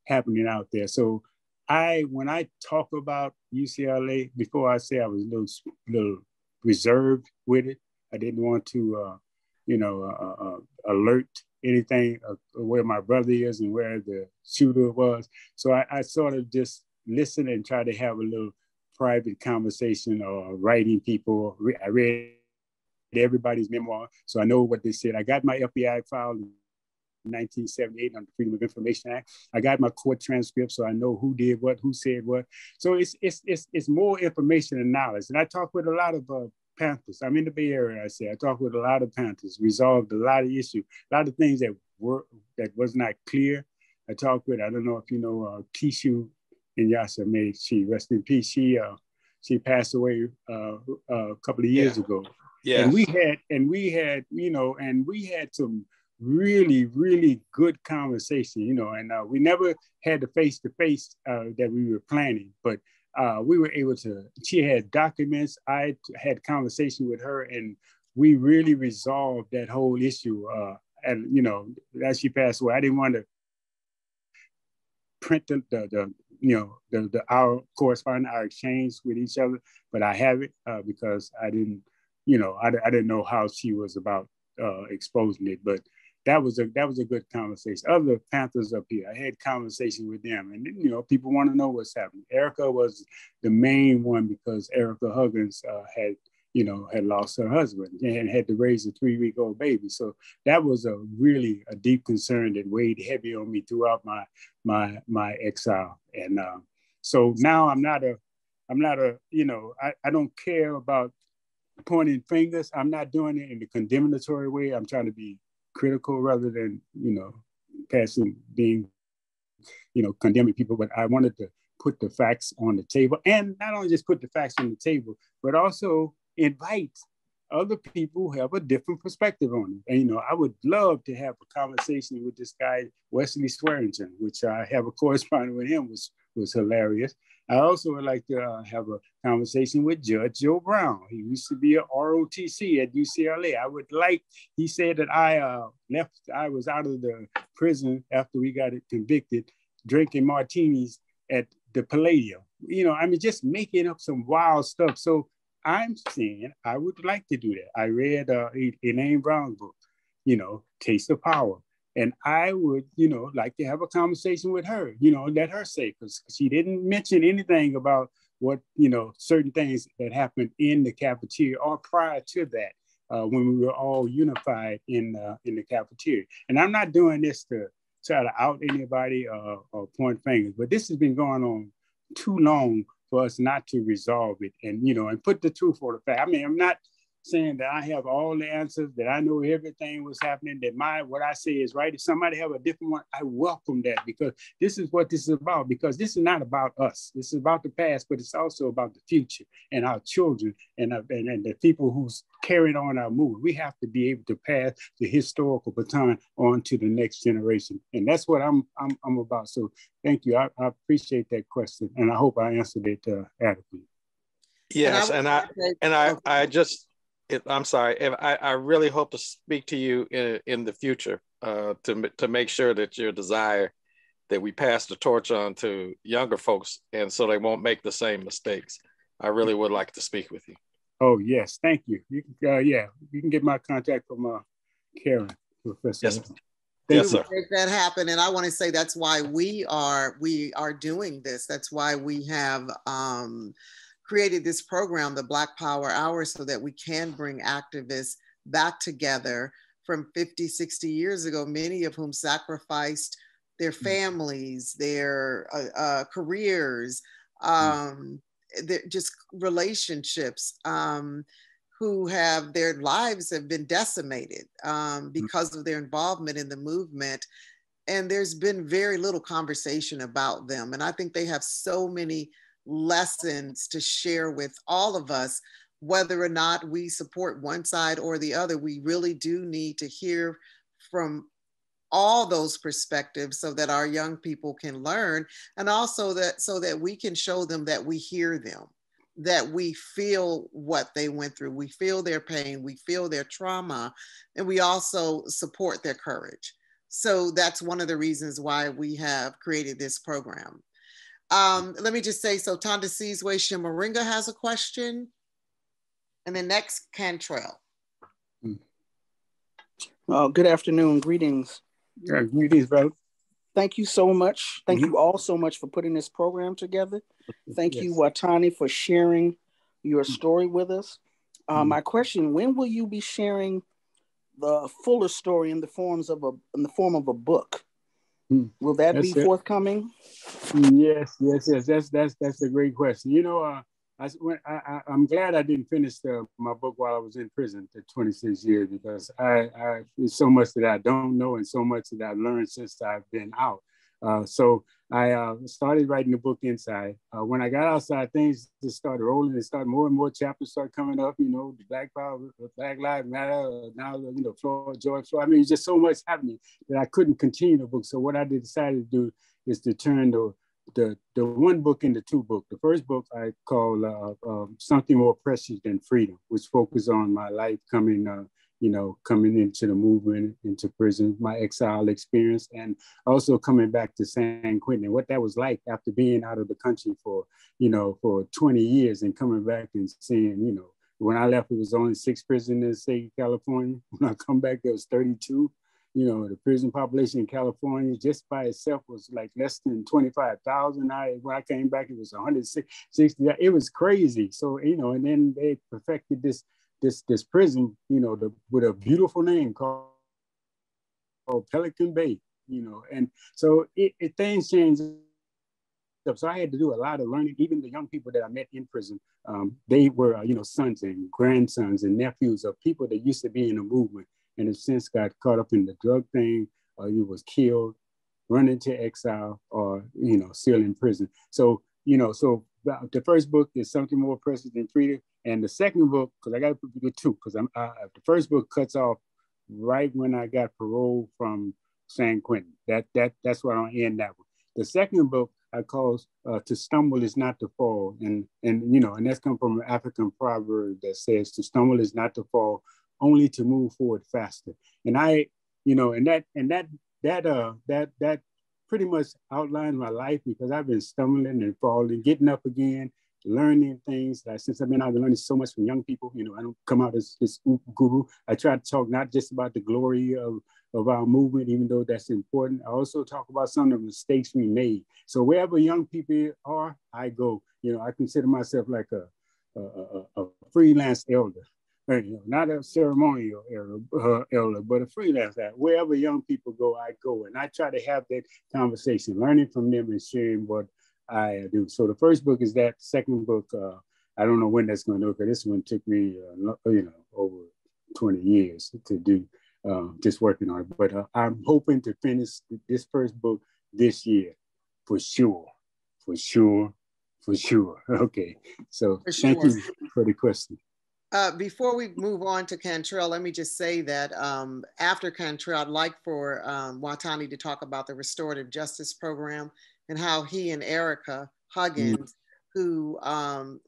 happening out there. So when I talk about UCLA, before I say I was a little reserved with it, I didn't want to alert anything where my brother is and where the shooter was. So I sort of just listen and try to have a little private conversation, or writing people. I read everybody's memoir, so I know what they said. I got my FBI file in 1978 under the Freedom of Information Act. I got my court transcript, so I know who did what, who said what. So it's more information and knowledge. And I talk with a lot of Panthers. I'm in the Bay Area. I talk with a lot of Panthers. Resolved a lot of issues, a lot of things that was not clear. I talked with, I don't know if you know Kishu and Yasa May. She rest in peace. She passed away a couple of years ago. Yeah. And we had some really, really good conversation, and we never had the face-to-face that we were planning, but we were able to. She had documents. I had conversation with her, and we really resolved that whole issue. And as she passed away, I didn't want to print our correspondence, our exchange with each other, but I have it because I didn't, I didn't know how she was about exposing it, but that was a good conversation. Other Panthers up here, I had conversation with them, and people want to know what's happening. Ericka was the main one, because Ericka Huggins had lost her husband and had to raise a 3-week-old baby. So that was a deep concern that weighed heavy on me throughout my exile. And so now I don't care about pointing fingers. I'm not doing it in a condemnatory way. I'm trying to be critical rather than, condemning people, but I wanted to put the facts on the table, and not only just put the facts on the table, but also invite other people who have a different perspective on it. And, I would love to have a conversation with this guy, Wesley Swearingen, which I have a correspondence with him, was hilarious. I also would like to have a conversation with Judge Joe Brown. He used to be a ROTC at UCLA. He said that I was out of the prison after we got convicted, drinking martinis at the Palladium. Just making up some wild stuff. So I'm saying I would like to do that. I read Elaine Brown's book, Taste of Power. And I would, like to have a conversation with her, let her say, because she didn't mention anything about what, certain things that happened in the cafeteria or prior to that, when we were all unified in the cafeteria. And I'm not doing this to try to out anybody or point fingers, but this has been going on too long for us not to resolve it and put the truth on the fact. I mean, I'm not saying that I have all the answers, that I know everything was happening, that what I say is right. If somebody have a different one, I welcome that, because this is what this is about, because this is not about us. This is about the past, but it's also about the future and our children and the people who's carrying on our movement. We have to be able to pass the historical baton on to the next generation. And that's what I'm about. So thank you. I appreciate that question. And I hope I answered it adequately. Yes. I'm sorry. I really hope to speak to you in the future to make sure that your desire that we pass the torch on to younger folks, and so they won't make the same mistakes. I really would like to speak with you. Oh yes, thank you. You can get my contact from Karin, Professor. Yes, yes, sir. Make that happen, and I want to say that's why we are doing this. That's why we have created this program, the Black Power Hour, so that we can bring activists back together from 50, 60 years ago, many of whom sacrificed their families, their careers, just relationships, who have their lives have been decimated because of their involvement in the movement. And there's been very little conversation about them. And I think they have so many lessons to share with all of us, whether or not we support one side or the other. We really do need to hear from all those perspectives so that our young people can learn, and also so that we can show them that we hear them, that we feel what they went through, we feel their pain, we feel their trauma, and we also support their courage. So that's one of the reasons why we have created this program. Let me just say, so Tonda Sizwe Shimaringa has a question. And then next, Cantrell. Good afternoon, greetings. Yeah, greetings, bro. Thank you so much. Thank you all so much for putting this program together. Thank you, Watani, for sharing your story with us. My question, when will you be sharing the fuller story in the form of a book? Will that be forthcoming? Yes. That's a great question. I'm glad I didn't finish my book while I was in prison for 26 years, because there's so much that I don't know and so much that I've learned since I've been out. So I started writing the book inside. When I got outside, things just started rolling. It started more and more chapters started coming up. Black Power, Black Lives Matter. Now George Floyd. I mean, it's just so much happening that I couldn't continue the book. So what I decided to do is to turn the one book into two books. The first book I call Something More Precious Than Freedom, which focused on my life coming into the movement, into prison, my exile experience, and also coming back to San Quentin, what that was like after being out of the country for 20 years and coming back and seeing, when I left, it was only 6 prisoners in the state of California. When I come back, there was 32. The prison population in California just by itself was like less than 25,000. When I came back, it was 160. It was crazy. So, and then they perfected this prison, with a beautiful name called Pelican Bay, and so things changed. So I had to do a lot of learning. Even the young people that I met in prison, they were, sons and grandsons and nephews of people that used to be in the movement and have since got caught up in the drug thing, or you was killed, run into exile, or, still in prison. So, so the first book is Something More Precious Than Freedom. And the second book, because I got to put the two, because the first book cuts off right when I got paroled from San Quentin. That's where I'll end that one. The second book I call To Stumble Is Not to Fall. And that's come from an African proverb that says, to stumble is not to fall, only to move forward faster. And that pretty much outlines my life, because I've been stumbling and falling, getting up again, learning things. Since I've been out, I've been learning so much from young people. I don't come out as this guru. I try to talk not just about the glory of our movement, even though that's important. I also talk about some of the mistakes we made. So wherever young people are, I go. I consider myself like a freelance elder. Not a ceremonial elder, but a freelance elder. Wherever young people go, I go. And I try to have that conversation, learning from them and sharing what I do. So the first book is that. Second book, I don't know when that's going to occur. This one took me, over 20 years to do, just working on it. But I'm hoping to finish this first book this year, for sure. Okay, so thank you for the question. Before we move on to Cantrell, let me just say that after Cantrell, I'd like for Watani to talk about the restorative justice program and how he and Ericka Huggins, who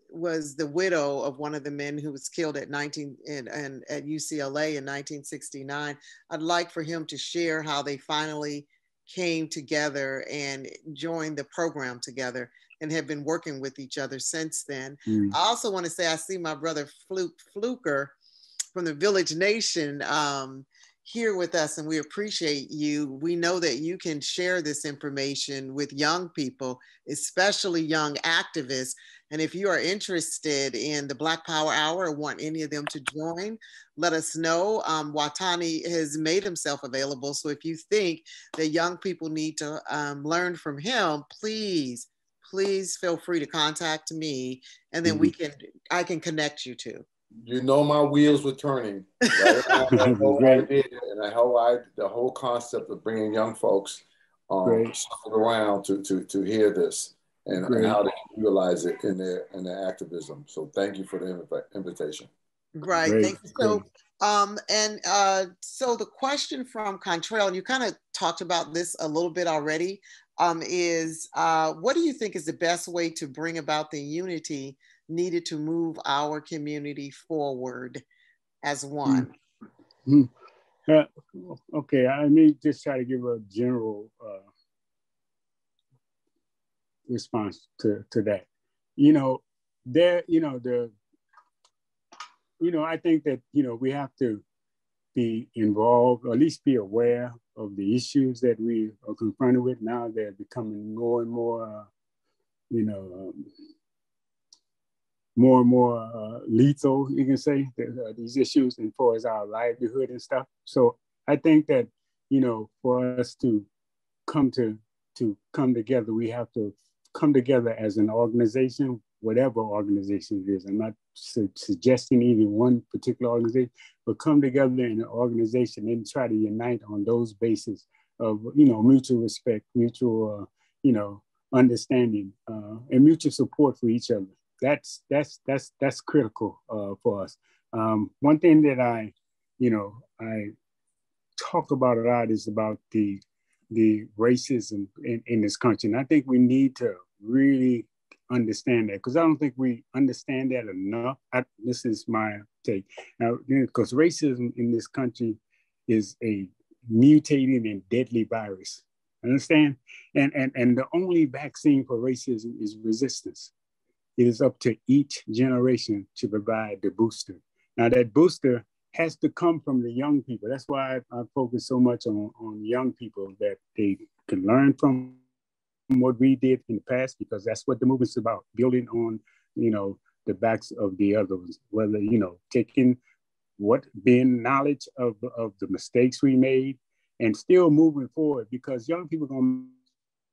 was the widow of one of the men who was killed at at UCLA in 1969, I'd like for him to share how they finally came together and joined the program together and have been working with each other since then. I also want to say I see my brother Fluker from the Village Nation here with us, and we appreciate you. We know that you can share this information with young people, especially young activists. And if you are interested in the Black Power Hour or want any of them to join, let us know. Watani has made himself available. So if you think that young people need to learn from him, please feel free to contact me, and then I can connect you to. You know, my wheels were turning. Right? The whole concept of bringing young folks around to hear this and how they can utilize it in their activism. So thank you for the invitation. Right. Thank you. So so the question from Cantrell, and you kind of talked about this a little bit already, is what do you think is the best way to bring about the unity needed to move our community forward as one? Okay, I may just try to give a general response to that. I think that, we have to be involved, or at least be aware of the issues that we are confronted with now. They're becoming more and more, more and more lethal, you can say, these issues as far as our livelihood and stuff. So I think that, for us to come together, we have to come together as an organization, whatever organization it is. I'm not suggesting even one particular organization, but come together in an organization and try to unite on those bases of, mutual respect, mutual, understanding, and mutual support for each other. That's critical for us. One thing that I talk about a lot is about the racism in this country. And I think we need to really understand that, because I don't think we understand that enough. This is my take. Now, because racism in this country is a mutating and deadly virus. Understand? And the only vaccine for racism is resistance. It is up to each generation to provide the booster. Now, that booster has to come from the young people. That's why I focus so much on young people, that they can learn from what we did in the past, because that's what the movement's about, building on, the backs of the others, whether, taking being knowledge of the mistakes we made and still moving forward, because young people are going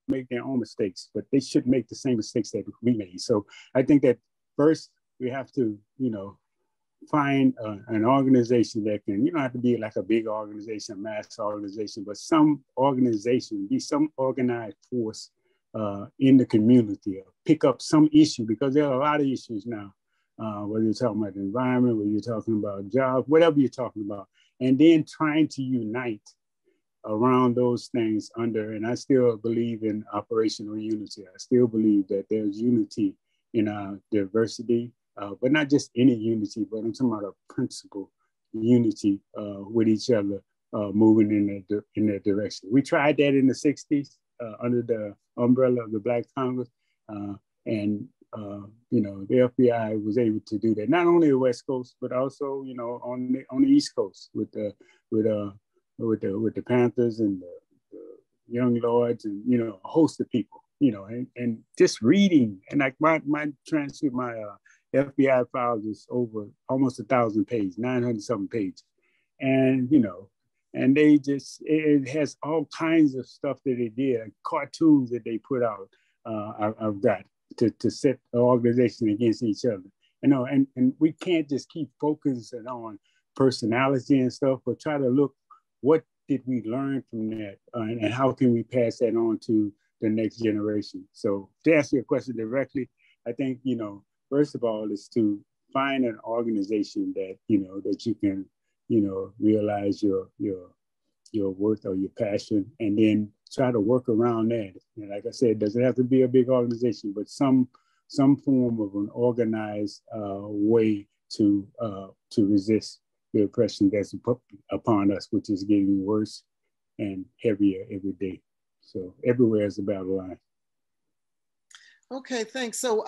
to make their own mistakes, but they shouldn't make the same mistakes that we made. So I think that first we have to, find an organization that can, you don't have to be like a big organization, mass organization, but some organization, be some organized force in the community, pick up some issue, because there are a lot of issues now, whether you're talking about the environment, whether you're talking about jobs, whatever you're talking about, and then trying to unite around those things and I still believe in operational unity. I still believe that there's unity in our diversity, but not just any unity, but I'm talking about a principle unity with each other, moving in that direction. We tried that in the 60s under the umbrella of the Black Congress, and the FBI was able to do that, not only the West Coast, but also on the East Coast with the Panthers and the Young Lords, and a host of people. and just reading, and like my transcript, my FBI files is over almost 1,000 pages, 900 something pages, and and they just, it has all kinds of stuff that they did, like cartoons that they put out. I've got to set the organization against each other, and we can't just keep focusing on personality and stuff, but try to look, what did we learn from that, and how can we pass that on to the next generation? So to answer your question directly, I think, first of all, is to find an organization that, that you can, realize your worth or your passion, and then try to work around that. And like I said, it doesn't have to be a big organization, but some form of an organized way to resist the oppression that's upon us, which is getting worse and heavier every day. So everywhere is a battle line. Okay, thanks. So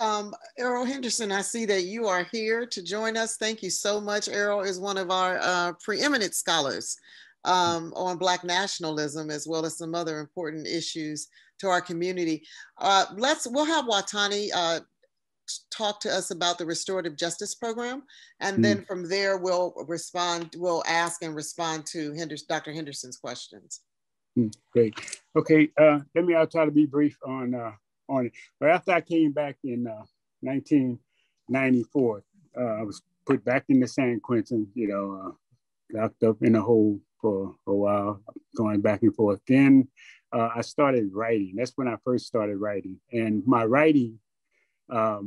Errol Henderson, I see that you are here to join us. Thank you so much. Errol is one of our preeminent scholars on Black nationalism, as well as some other important issues to our community. We'll have Watani talk to us about the restorative justice program, and then from there we'll ask and respond to Dr. Henderson's questions. Great. Okay, I'll try to be brief on it. But after I came back in 1994, I was put back into San Quentin, locked up in a hole for a while, going back and forth. Then I started writing. That's when I first started writing. And my writing, I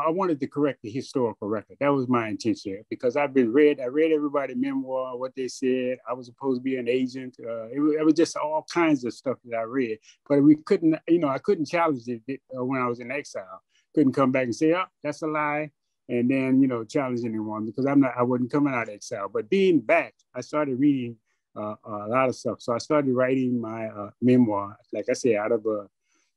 wanted to correct the historical record. That was my intention, because I read everybody's memoir, what they said. I was supposed to be an agent. It was just all kinds of stuff that I read, but we couldn't, I couldn't challenge it when I was in exile. Couldn't come back and say, oh, that's a lie. And then, challenge anyone, because I wasn't coming out of exile. But being back, I started reading a lot of stuff. So I started writing my memoir, like I said, out of an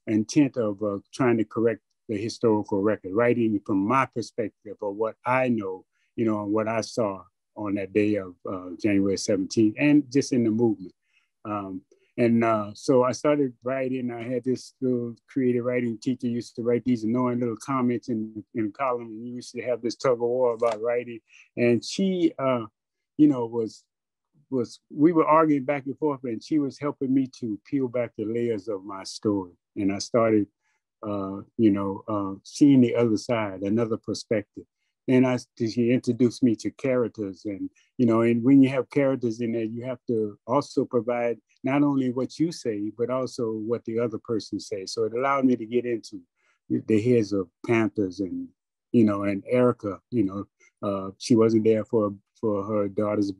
intent of trying to correct the historical record, writing from my perspective of what I know, and what I saw on that day of January 17th, and just in the movement. So I started writing. I had this little creative writing teacher used to write these annoying little comments in column, and we used to have this tug of war about writing. And she, we were arguing back and forth, and she was helping me to peel back the layers of my story. And I started, seeing the other side, another perspective. And she introduced me to characters, and and when you have characters in there, you have to also provide not only what you say, but also what the other person says. So it allowed me to get into the heads of Panthers, and and Ericka. She wasn't there for her daughter's,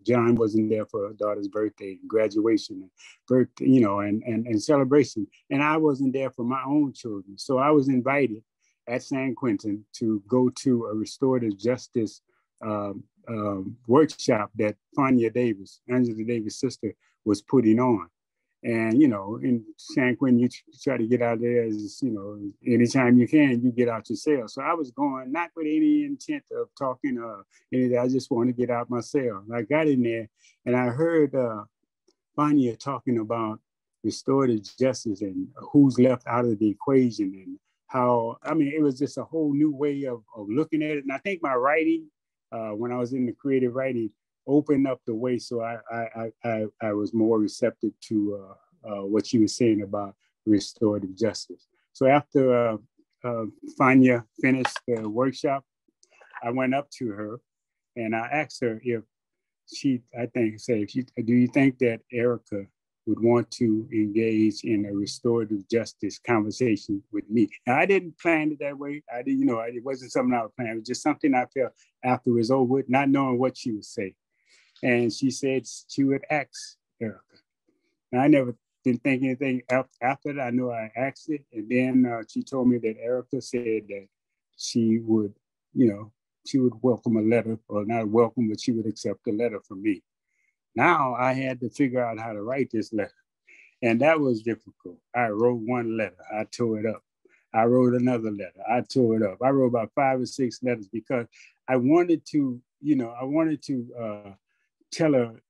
John wasn't there for her daughter's birthday, graduation, and celebration, and I wasn't there for my own children. So I was invited at San Quentin to go to a restorative justice workshop that Angela Davis' sister, was putting on. And, in San Quentin, you try to get out there as, anytime you can, you get out your cell. So I was going, not with any intent of talking or anything. I just wanted to get out my cell. And I got in there, and I heard Fania talking about restorative justice and who's left out of the equation, and how, it was just a whole new way of looking at it. And I think my writing, when I was in the creative writing, opened up the way, so I was more receptive to what she was saying about restorative justice. So after Fania finished the workshop, I went up to her and I asked her if do you think that Ericka would want to engage in a restorative justice conversation with me? Now, I didn't plan it that way. I didn't, it wasn't something I was planning. It was just something I felt after it was over with, not knowing what she would say. And she said she would ask Ericka. And I never didn't think anything after that. I know I asked it. And then she told me that Ericka said that she would, she would welcome a letter, or not welcome, but she would accept a letter from me. Now I had to figure out how to write this letter. And that was difficult. I wrote one letter, I tore it up. I wrote another letter, I tore it up. I wrote about 5 or 6 letters because I wanted to, tell her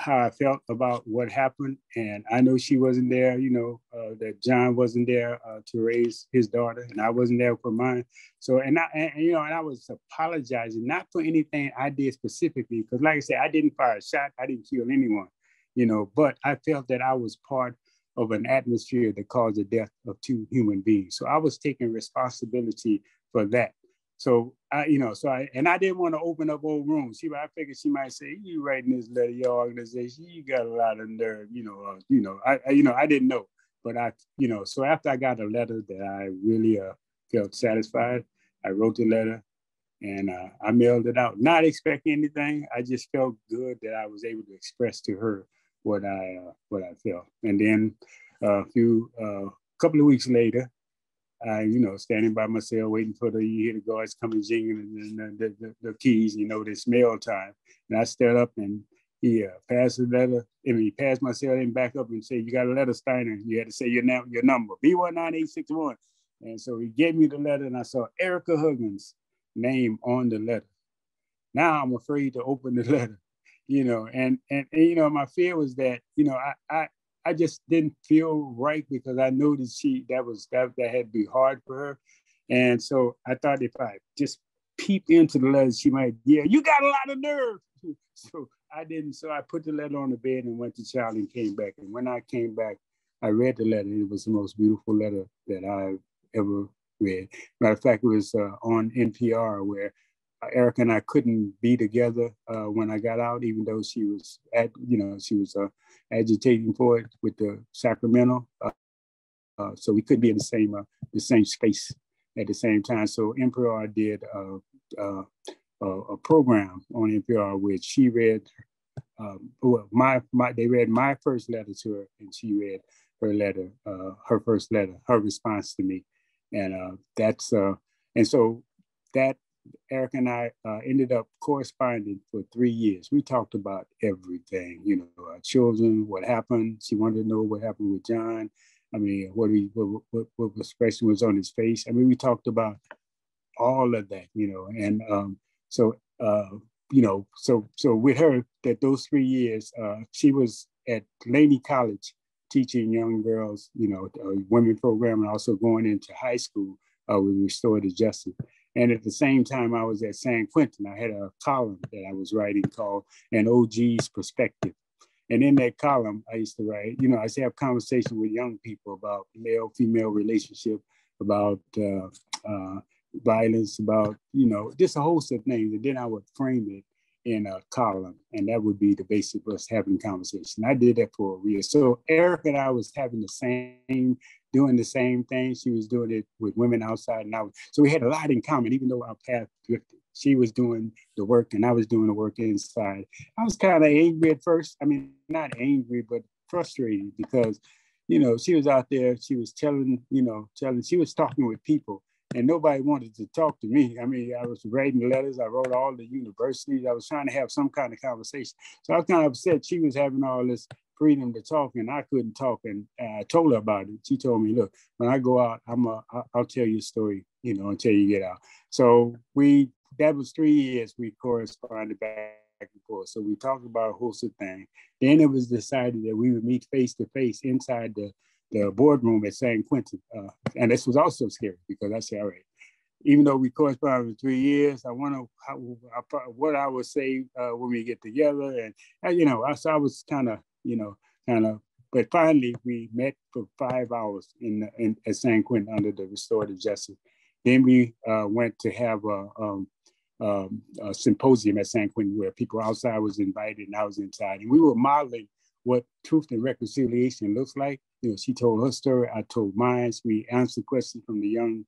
how I felt about what happened. And I know she wasn't there, that John wasn't there to raise his daughter, and I wasn't there for mine. So, and I was apologizing, not for anything I did specifically, because like I said, I didn't fire a shot, I didn't kill anyone, but I felt that I was part of an atmosphere that caused the death of 2 human beings. So I was taking responsibility for that. So I didn't want to open up old rooms. I figured she might say, "You writing this letter, your organization, you got a lot of nerve." I didn't know, but so after I got a letter that I really felt satisfied, I wrote the letter and I mailed it out, not expecting anything. I just felt good that I was able to express to her what I felt. And then a couple of weeks later, standing by my cell, waiting for you hear the guards coming jingling and the keys, this mail time. And I stood up and he passed the letter. He passed my cell and back up and said, "You got a letter, Steiner. You had to say your number, B19861. And so he gave me the letter and I saw Ericka Huggins' name on the letter. Now I'm afraid to open the letter, and my fear was that, I just didn't feel right because I knew that that had to be hard for her. And so I thought if I just peep into the letter, she might, "You got a lot of nerve." So I didn't. So I put the letter on the bed and went to Charlie and came back. And when I came back, I read the letter. It was the most beautiful letter that I've ever read. Matter of fact, it was on NPR where Ericka and I couldn't be together when I got out, even though she was agitating for it with the Sacramento. So we couldn't be in the same space at the same time. So NPR did a program on NPR where she read they read my first letter to her, and she read her letter, her first letter, her response to me, and so that. Ericka and I ended up corresponding for 3 years. We talked about everything, our children, what happened. She wanted to know what happened with John. I mean, what expression was on his face. I mean, we talked about all of that, and so with her, that those 3 years, she was at Laney College teaching young girls, a women program, and also going into high school with restorative justice. And at the same time, I was at San Quentin. I had a column that I was writing called An OG's Perspective. And in that column, I used to write, I used to have conversations with young people about male-female relationship, about violence, about, just a host of things. And then I would frame it in a column, and that would be the basis of us having conversation. I did that for a year. So Ericka and I was doing the same thing. She was doing it with women outside, and so we had a lot in common, even though our path drifted. She was doing the work and I was doing the work inside. I was kind of angry at first. I mean, not angry, but frustrated because, she was out there, she was she was talking with people and nobody wanted to talk to me. I mean, I was writing letters. I wrote all the universities. I was trying to have some kind of conversation. So I was kind of upset she was having all this freedom to talk and I couldn't talk. And I told her about it. She told me, "Look, when I go out, I'll tell you a story, until you get out." So that was 3 years we corresponded back and forth. So we talked about a host of things. Then it was decided that we would meet face to face inside the boardroom at San Quentin. And this was also scary because I said, all right, even though we corresponded for 3 years, I wonder what I would say when we get together. And, I was kind of, but finally we met for 5 hours at San Quentin under the restorative justice. Then we went to have a symposium at San Quentin where people outside was invited and I was inside. And we were modeling what truth and reconciliation looks like. She told her story, I told mine. We answered questions from the young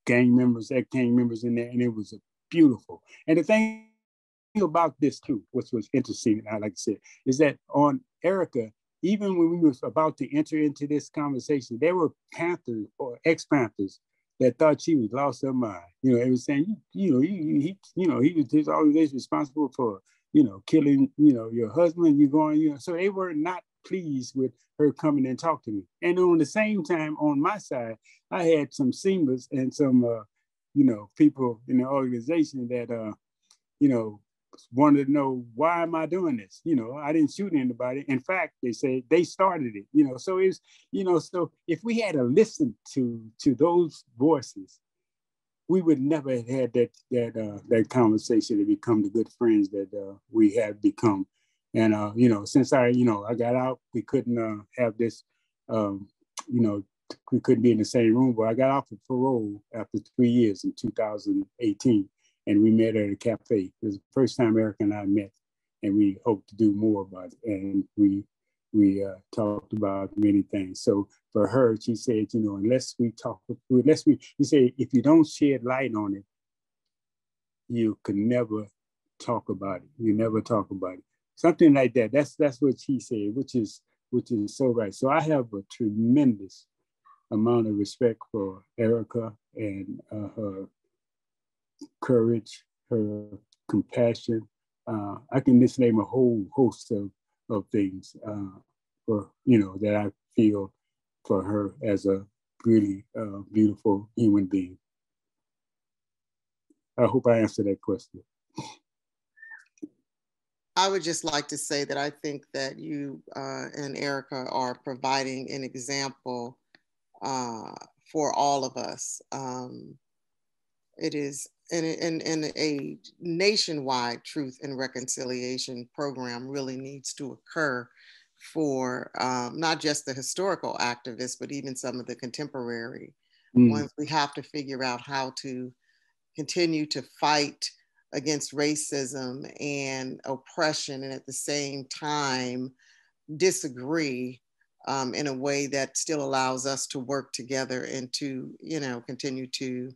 gang members, ex-gang members in there, and it was beautiful. And the thing about this too, which was interesting, I like to say, is that on Ericka, even when we was about to enter into this conversation, there were Panthers or ex-Panthers that thought she was lost her mind. It was saying, he was his organization responsible for, killing, your husband, you going, so they were not pleased with her coming and talk to me. And on the same time, on my side, I had some seniors and some, people in the organization that, wanted to know, why am I doing this? You know, I didn't shoot anybody. In fact, they say they started it, you know, so it's, you know, so if we had to listen to those voices, we would never have had that conversation to become the good friends that we have become. And, you know, since I got out, we couldn't have this, you know, we couldn't be in the same room, but I got off of parole after 3 years in 2018. And we met at a cafe. It was the first time Ericka and I met, and we hope to do more about it. And we talked about many things. So for her, she said, you know, she said, if you don't shed light on it, you can never talk about it. You never talk about it. Something like that. That's what she said, which is so right. So I have a tremendous amount of respect for Ericka and her courage, her compassion. I can just name a whole host of things for, you know, that I feel for her as a really beautiful human being. I hope I answered that question. I would just like to say that I think that you and Ericka are providing an example for all of us. It is in a nationwide truth and reconciliation program really needs to occur for not just the historical activists, but even some of the contemporary ones. We have to figure out how to continue to fight against racism and oppression, and at the same time disagree in a way that still allows us to work together and to, you know, continue to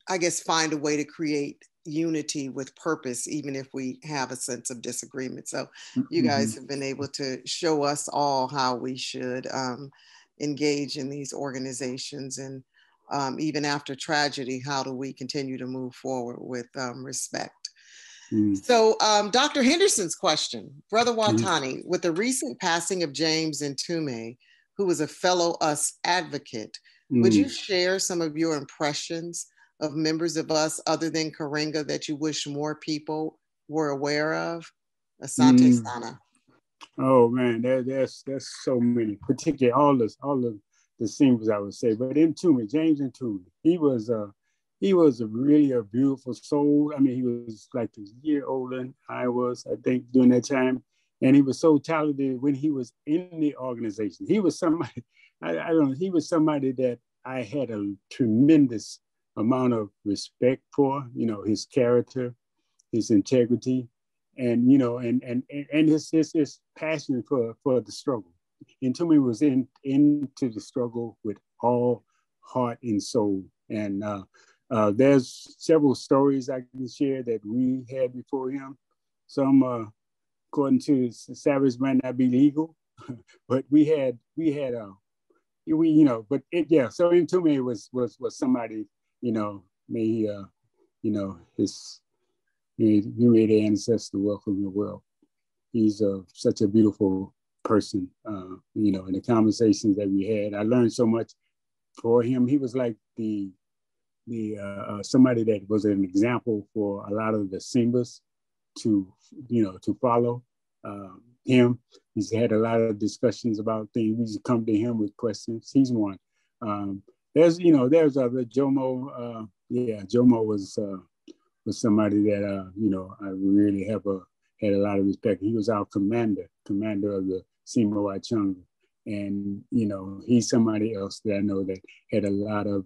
I guess find a way to create unity with purpose, even if we have a sense of disagreement. So you guys have been able to show us all how we should engage in these organizations, and even after tragedy, how do we continue to move forward with respect? So Dr. Henderson's question, Brother Watani, with the recent passing of James Ntume, who was a fellow US advocate, would you share some of your impressions of members of US other than Karinga that you wish more people were aware of? Asante Sana. Oh man, there's so many, particularly all of the singers, I would say. But Ntume, James Ntume, he was really a beautiful soul. I mean, he was like a year older than I was, I think, during that time. And he was so talented when he was in the organization. He was somebody, I don't know, he was somebody that I had a tremendous amount of respect for, you know, his character, his integrity, and, you know, and his passion for the struggle. Ntume was into the struggle with all heart and soul. And there's several stories I can share that we had before him. Some, according to Savage, might not be legal, but we had you know, but yeah. So Ntume was somebody, you know, may you know, he made the ancestor welcome your world. He's such a beautiful person, you know, in the conversations that we had. I learned so much for him. He was like the somebody that was an example for a lot of the singers to, you know, to follow him. He's had a lot of discussions about things. We just come to him with questions. He's one. There's other Jomo. Jomo was somebody that you know, I really had a lot of respect. He was our commander of the Sima Wachanga, and you know, he's somebody else that I know that had a lot of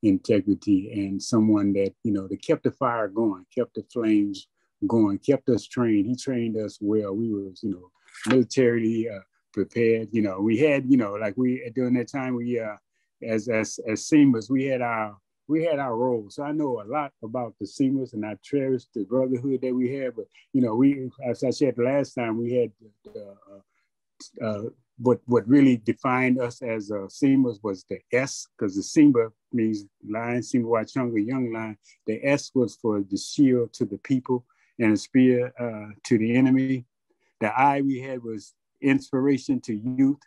integrity, and someone that, you know, that kept the fire going, kept the flames going, kept us trained. He trained us well. We were, you know, militarily prepared. You know, we had, you know, like during that time, we as Seamers, we had our roles. So I know a lot about the Seamers, and I cherish the brotherhood that we had. But you know, we, as I said last time, we had what really defined us as Seamers was the S, because the Simba means lion, Sima Wachanga, young lion. The S was for the shield to the people and a spear to the enemy. The I we had was inspiration to youth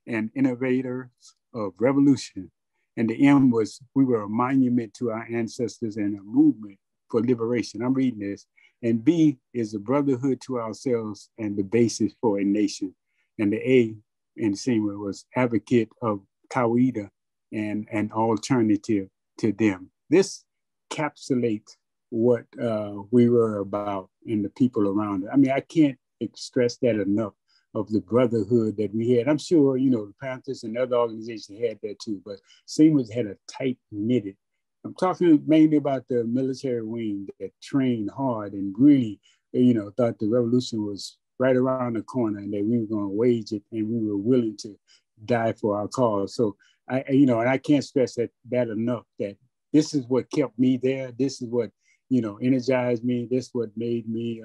and innovators of revolution. And the M was, we were a monument to our ancestors and a movement for liberation. I'm reading this. And B is a brotherhood to ourselves and the basis for a nation. And the A in Seymour was advocate of Qaeda and an alternative to them. This encapsulates what we were about and the people around it. I mean, I can't stress that enough, of the brotherhood that we had. I'm sure, you know, the Panthers and other organizations had that too, but Seymour's had a tight knitted. I'm talking mainly about the military wing that trained hard and really, you know, thought the revolution was right around the corner and that we were going to wage it and we were willing to die for our cause. So you know, and I can't stress that enough, that this is what kept me there. This is what, you know, energized me. This is what made me,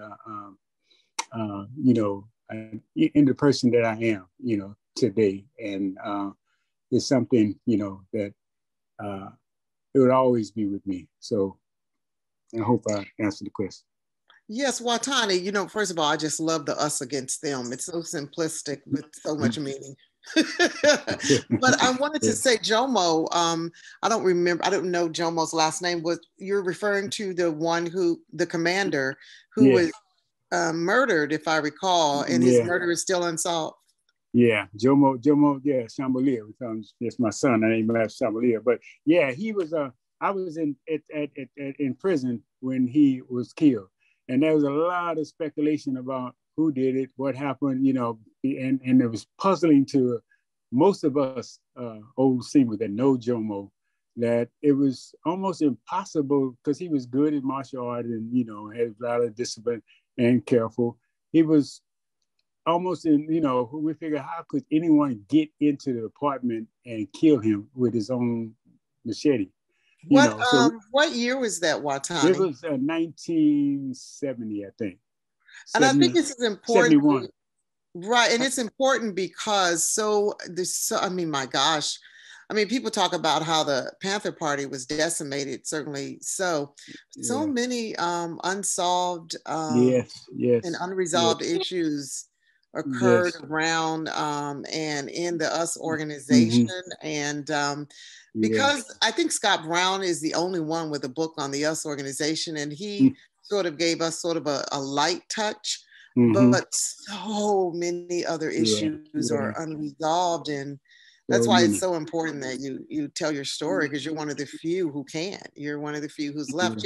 you know, in the person that I am, you know, today. And it's something, you know, that it would always be with me. So I hope I answered the question. Yes, Watani, you know, first of all, I just love the us against them. It's so simplistic with so much meaning. But I wanted to say Jomo, I don't know Jomo's last name. You're referring to the one the commander who was murdered, if I recall, and his murder is still unsolved. Yeah, Jomo, yeah, Chambalier. It's my son. I named him after Chambalier. But yeah, he was. I was in prison when he was killed, and there was a lot of speculation about who did it, what happened, you know, and it was puzzling to most of us old Seamen that know Jomo, that it was almost impossible, because he was good at martial art and, you know, had a lot of discipline and careful. He was almost you know, we figured, how could anyone get into the apartment and kill him with his own machete? What year was that, Watani? It was 1970, I think. And I think this is important. 71. Right, and it's important because I mean, my gosh, I mean, people talk about how the Panther Party was decimated, certainly so. So many unsolved and unresolved issues occurred around and in the US organization. And because I think Scott Brown is the only one with a book on the US organization, and he sort of gave us sort of a light touch, but so many other issues are unresolved. And that's why it's so important that you tell your story, because you're one of the few who can. You're one of the few who's left.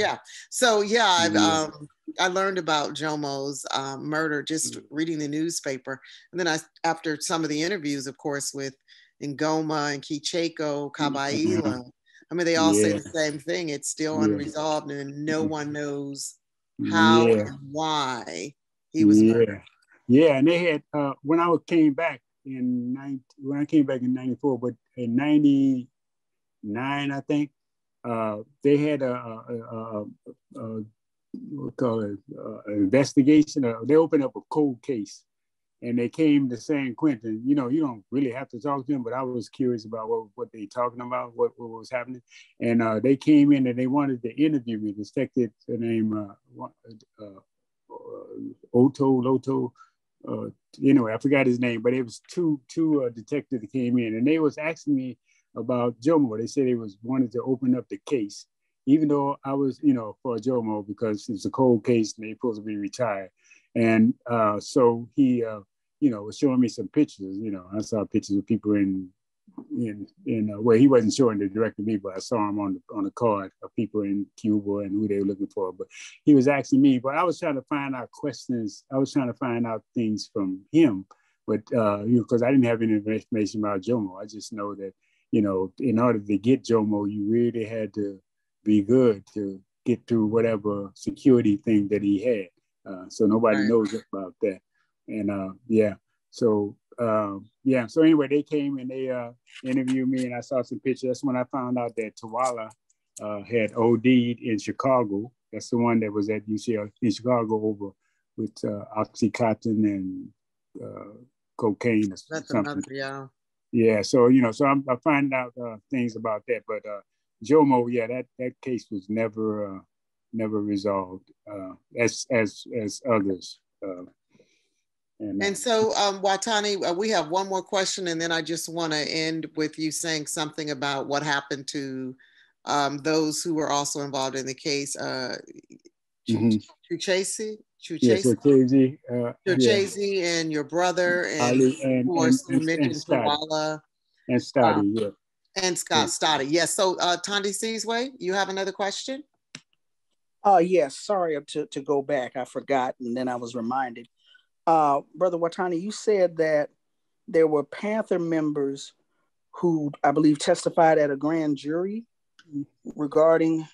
So I learned about Jomo's murder just reading the newspaper, and then after some of the interviews, of course, with Ngoma and Kicheko, Kabaila. I mean, they all say the same thing. It's still unresolved, and no one knows how and why he was murdered. And they had when I came back in 94, but in 99, I think, they had an investigation. They opened up a cold case, and they came to San Quentin. You know, you don't really have to talk to them, but I was curious about what they talking about, what was happening. And they came in and they wanted to interview me. The detective named Loto. Anyway, I forgot his name, but it was two detectives that came in, and they was asking me about Jomo. They said they wanted to open up the case, even though I was, you know, for Jomo, because it's a cold case and they're supposed to be retired. And so he, you know, was showing me some pictures. You know, I saw pictures of people in well, he wasn't showing it directly to me, but I saw him on the card of people in Cuba and who they were looking for. But he was asking me, but I was trying to find out questions. I was trying to find out things from him, but you know, because I didn't have any information about Jomo. I just know that, you know, in order to get Jomo, you really had to be good to get through whatever security thing that he had. So nobody knows about that. And so anyway, they came and they interviewed me, and I saw some pictures. That's when I found out that Tawala had OD'd in Chicago. That's the one that was at UCLA in Chicago over with Oxycontin and cocaine or something. So, you know, so I'm finding out things about that. But Jomo, that case was never resolved as others. And so, Watani, we have one more question, and then I just want to end with you saying something about what happened to those who were also involved in the case, Chuchesi, Yes, Chuchesi, and your brother, and of course you mentioned Tawala. And Stoddy, yeah. And Scott Stoddy, yes. So Tondi Seasway, you have another question? Yes, sorry to go back. I forgot, and then I was reminded. Brother Watani, you said that there were Panther members who I believe testified at a grand jury regarding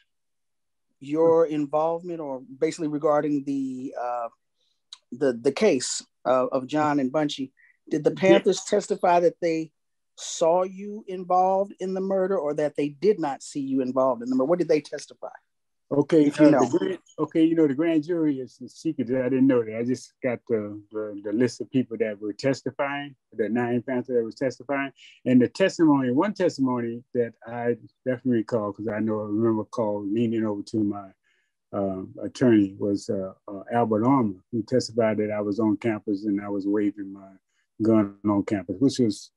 your involvement, or basically regarding the case of John and Bunchy. Did the Panthers testify that they saw you involved in the murder, or that they did not see you involved in the murder? What did they testify? Okay, the grand jury is a secret. I didn't know that. I just got the list of people that were testifying, the 9 Panthers that was testifying, and one testimony that I definitely recall, because I remember leaning over to my attorney, was Albert Armour, who testified that I was on campus and I was waving my gun on campus, which was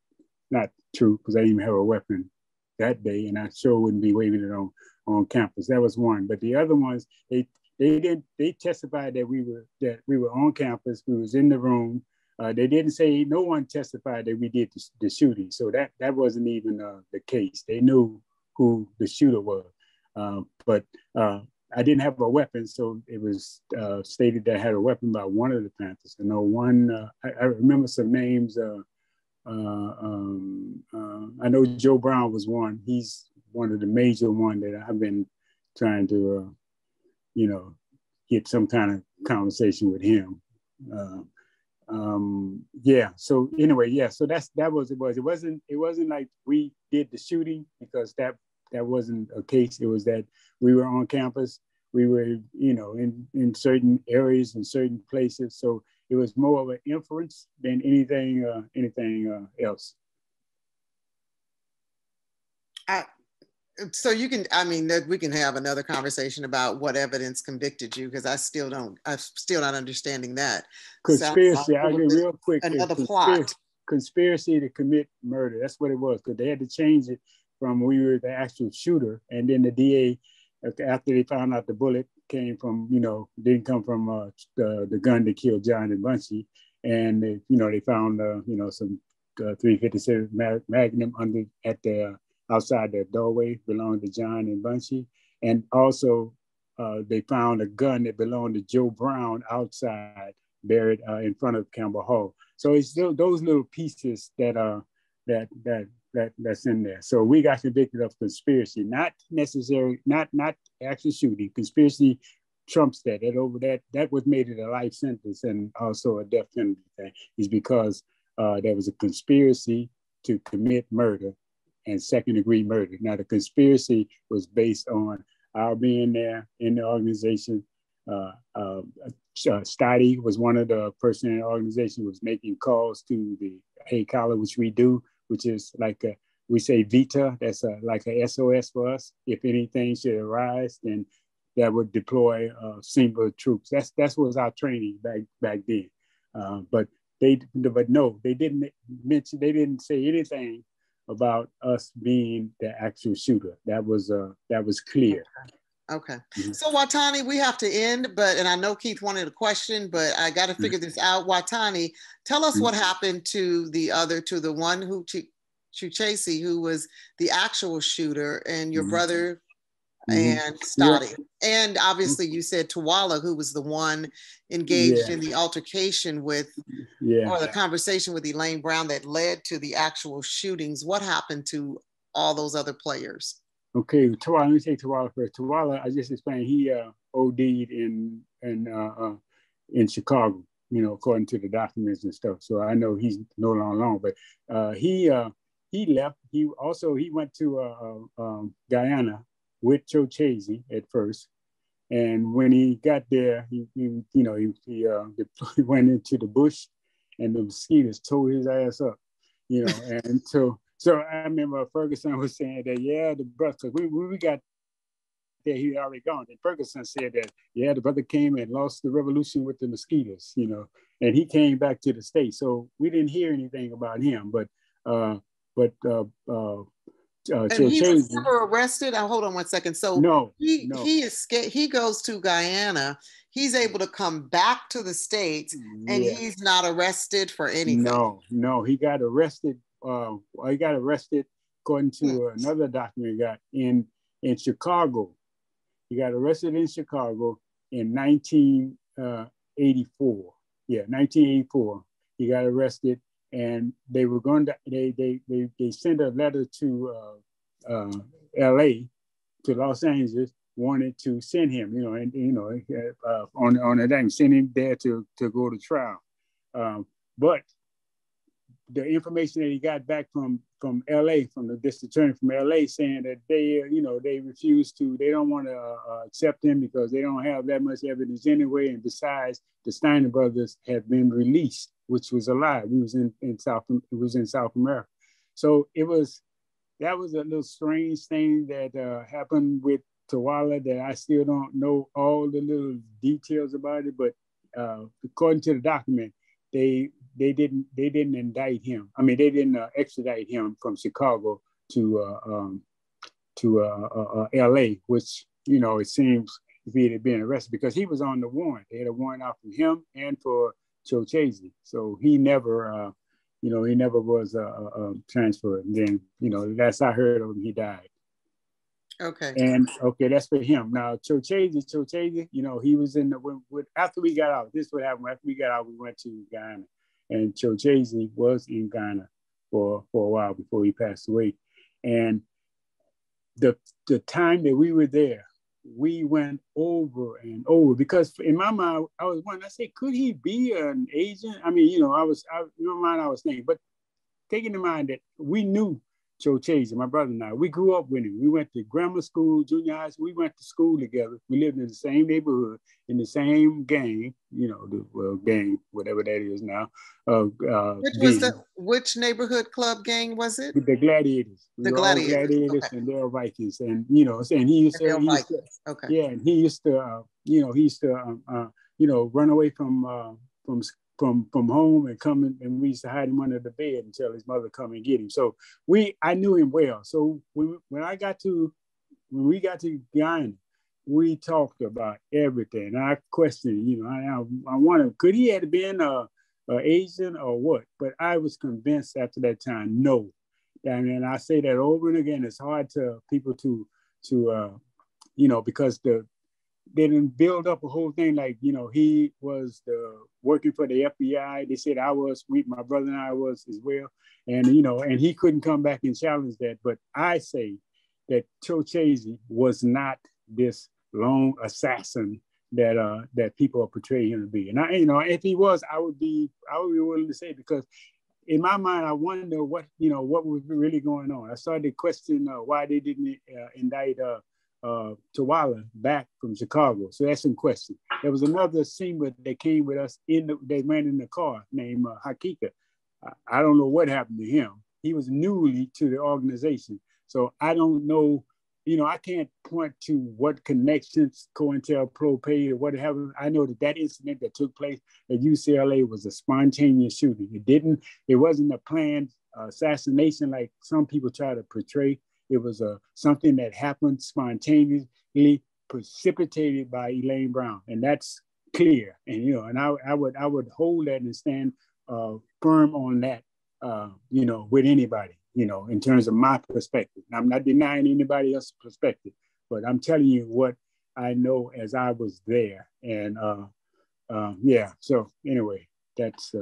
not true, because I didn't even have a weapon that day, and I sure wouldn't be waving it on campus. That was one. But the other ones, they testified that we were on campus. We was in the room. They didn't say, no one testified that we did the shooting. So that wasn't even the case. They knew who the shooter was. But I didn't have a weapon, so it was stated that I had a weapon by one of the Panthers. I know one. I remember some names. I know Joe Brown was one. He's one of the major one that I've been trying to, get some kind of conversation with him. So anyway, yeah. So that was it. It wasn't like we did the shooting, because that wasn't a case. It was that we were on campus. We were, in certain areas and certain places. So it was more of an inference than anything else. So you can, we can have another conversation about what evidence convicted you, because I'm still not understanding that. Conspiracy, I'll get real quick. Another plot. Conspiracy to commit murder. That's what it was, because they had to change it from we were the actual shooter, and then the DA, after they found out the bullet came from, didn't come from the gun that killed John and Bunchy, and they found some 357 Magnum outside the doorway belonged to John and Bunchy, and also they found a gun that belonged to Joe Brown outside, buried in front of Campbell Hall. So it's those little pieces that's in there. So we got convicted of conspiracy, not necessarily, not actual shooting. Conspiracy trumps that. That was made it a life sentence and also a death penalty thing, is because there was a conspiracy to commit murder and second-degree murder. Now, the conspiracy was based on our being there in the organization. Stoddy was one of the person in the organization, was making calls to the Hay Collar, which we do, which is like we say Vita. That's like a SOS for us. If anything should arise, then that would deploy SEMA troops. That was our training back then. But they didn't mention. They didn't say anything about us being the actual shooter. That was clear. Okay. So Watani, we have to end, and I know Keith wanted a question, but I got to figure this out. Watani, tell us what happened to the one who Chuchesi, who was the actual shooter, and your brother and Stoddy. And obviously you said Tawala, who was the one engaged in the altercation with, or the conversation with Elaine Brown that led to the actual shootings. What happened to all those other players? Okay, Tawala, let me take Tawala first. Tawala, I just explained, he OD'd in Chicago, according to the documents and stuff. So I know he's no longer along, but he left. He went to Guyana with Chuchesi at first, and when he got there, he went into the bush, and the mosquitoes tore his ass up, and so I remember Ferguson was saying that, the brother, because when we got there, he had already gone. And Ferguson said that, the brother came and lost the revolution with the mosquitoes, and he came back to the States. So we didn't hear anything about him, but And he was never arrested. Hold on 1 second. So no, he escaped. He goes to Guyana. He's able to come back to the States, and he's not arrested for anything. No, he got arrested. He got arrested according to another document he got in Chicago. He got arrested in Chicago in 1984. Yeah, 1984. He got arrested, and they were going to. They sent a letter to L.A. to Los Angeles, wanted to send him, on a day, send him there to go to trial. But the information that he got back from LA, from the district attorney from LA, saying that they refuse to, they don't want to accept him because they don't have that much evidence anyway. And besides, the Steiner brothers have been released, which was a lie. It was in South America. So that was a little strange thing that happened with Tawala that I still don't know all the little details about it, but according to the document, they didn't indict him. I mean, they didn't extradite him from Chicago to LA, which, it seems if he had been arrested, because he was on the warrant. They had a warrant out for him and for Chochese. So he never, he never was transferred. And then, last I heard of him, he died. Okay. And that's for him. Now, Chochese, he was in after we got out, this is what happened. After we got out, we went to Guyana. And Chochese was in Ghana for a while before he passed away. And the time that we were there, we went over and over, because in my mind, I was wondering, I said, could he be an agent? I mean, in my mind, I was thinking, but taking in mind that we knew Chochese, my brother and I, we grew up with him. We went to grammar school, junior high school. We went to school together. We lived in the same neighborhood, in the same gang, gang, whatever that is now. Which neighborhood club gang was it? The Gladiators. The Gladiators. Okay. And they were Vikings. And, and he used to, okay. Yeah, and he used to, run away from home and come in, and we used to hide him under the bed until his mother come and get him. So I knew him well. So when we got to Guyana, we talked about everything. And I questioned, I wondered, could he have been a Asian or what? But I was convinced after that time, no. And I say that over and again. It's hard to people to because they didn't build up a whole thing like, he was working for the FBI. They said my brother and I was as well. And, and he couldn't come back and challenge that. But I say that Chochese was not this lone assassin that people are portraying him to be. And if he was, I would be willing to say, because in my mind, I wonder what was really going on. I started to question why they didn't indict Tawala back from Chicago. So that's in question. There was another singer that came with us they ran in the car named Hakika. I don't know what happened to him. He was newly to the organization. So I don't know, I can't point to what connections COINTELPRO paid or what happened. I know that incident that took place at UCLA was a spontaneous shooting. It wasn't a planned assassination like some people try to portray. It was something that happened spontaneously, precipitated by Elaine Brown, and that's clear. And and I would hold that and stand firm on that. With anybody, in terms of my perspective. I'm not denying anybody else's perspective, but I'm telling you what I know as I was there. And So anyway, that's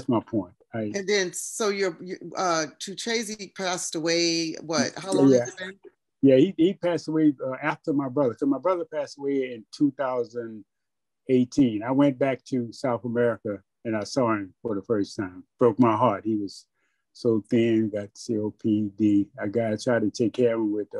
my point. And then, so Chochese passed away, what, how long has it been? Yeah, he passed away after my brother. So my brother passed away in 2018. I went back to South America and I saw him for the first time. Broke my heart. He was so thin, got COPD. I tried to take care of him with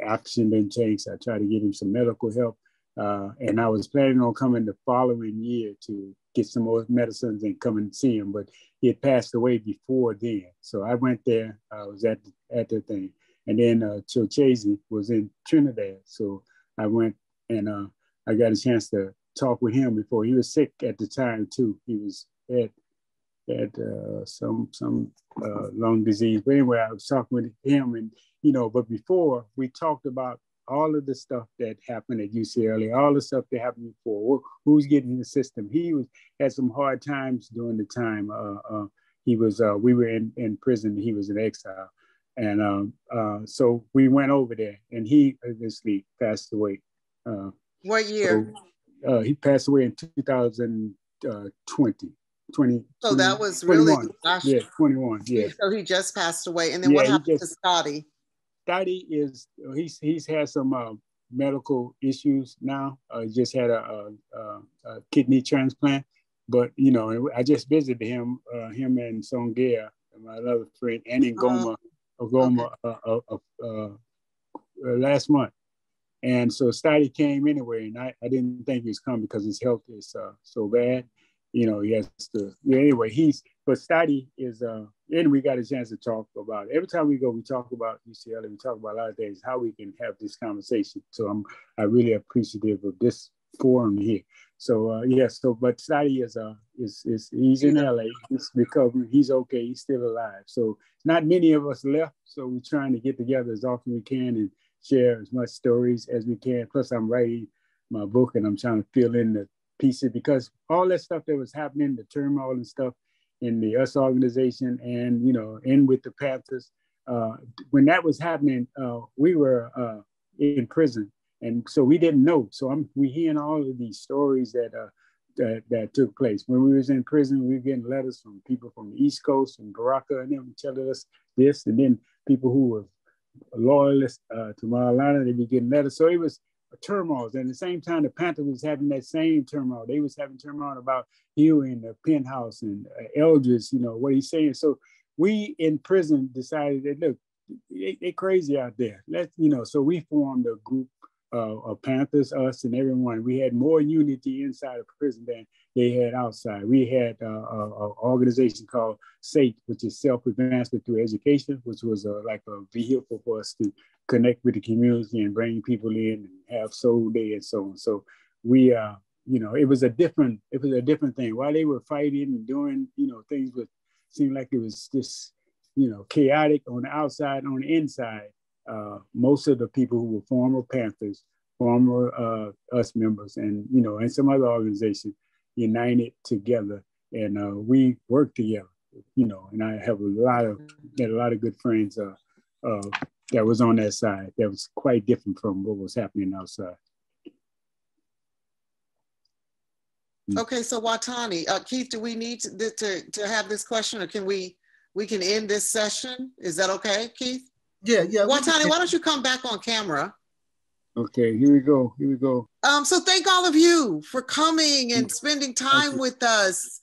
oxygen intakes. I tried to get him some medical help. And I was planning on coming the following year to get some more medicines and come and see him, but he had passed away before then. So I went there. I was at the thing. And then Chochese was in Trinidad. So I went and I got a chance to talk with him before. He was sick at the time too. He was had some lung disease. But anyway, I was talking with him, and but before we talked about all of the stuff that happened at UCLA, all the stuff that happened before, who's getting in the system. He had some hard times during the time. We were in prison, he was in exile. And so we went over there, and he obviously passed away. What year? So, he passed away in 2020. So that was really last year. 21, yeah. So he just passed away. And then what happened to Scotty? Scotty he's had some medical issues now. He just had a kidney transplant, but I just visited him and Songea, my other friend, and in Goma last month. And so Scotty came anyway, and I didn't think he was coming because his health is so bad. He has to. Anyway, but Scotty is. And we got a chance to talk about it. Every time we go, we talk about UCLA. We talk about a lot of things, how we can have this conversation. So I'm really appreciative of this forum here. So but Scotty is he's in LA. He's recovering. He's okay. He's still alive. So not many of us left. So we're trying to get together as often as we can and share as much stories as we can. Plus, I'm writing my book, and I'm trying to fill in the pieces, because all that stuff that was happening, the turmoil and stuff in the US organization, and and with the Panthers, when that was happening, we were in prison, and so we didn't know. So we hearing all of these stories that took place when we was in prison. We were getting letters from people from the East Coast and Baraka and them telling us this, and then people who were loyalists to Maulana, they be getting letters. So it was turmoil. And at the same time, the Panthers was having that same turmoil. They was having turmoil about Hugh and the penthouse and Eldridge, what he's saying. So we in prison decided that, look, they crazy out there. So we formed a group of Panthers, us and everyone. We had more unity inside of prison than they had outside. We had an organization called SATE, which is Self-Advancement Through Education, which was like a vehicle for us to connect with the community and bring people in and have soul day and so on. So we, it was a different thing. While they were fighting and doing, things would seem like it was just, chaotic on the outside. On the inside, most of the people who were former Panthers, former US members, and and some other organization united together, and we worked together. And I have a lot of good friends that was on that side. That was quite different from what was happening outside. Okay, so Watani, Keith, do we need to have this question, or can we can end this session? Is that okay, Keith? Yeah. Watani, why don't you come back on camera? Okay, here we go. So thank all of you for coming and spending time with us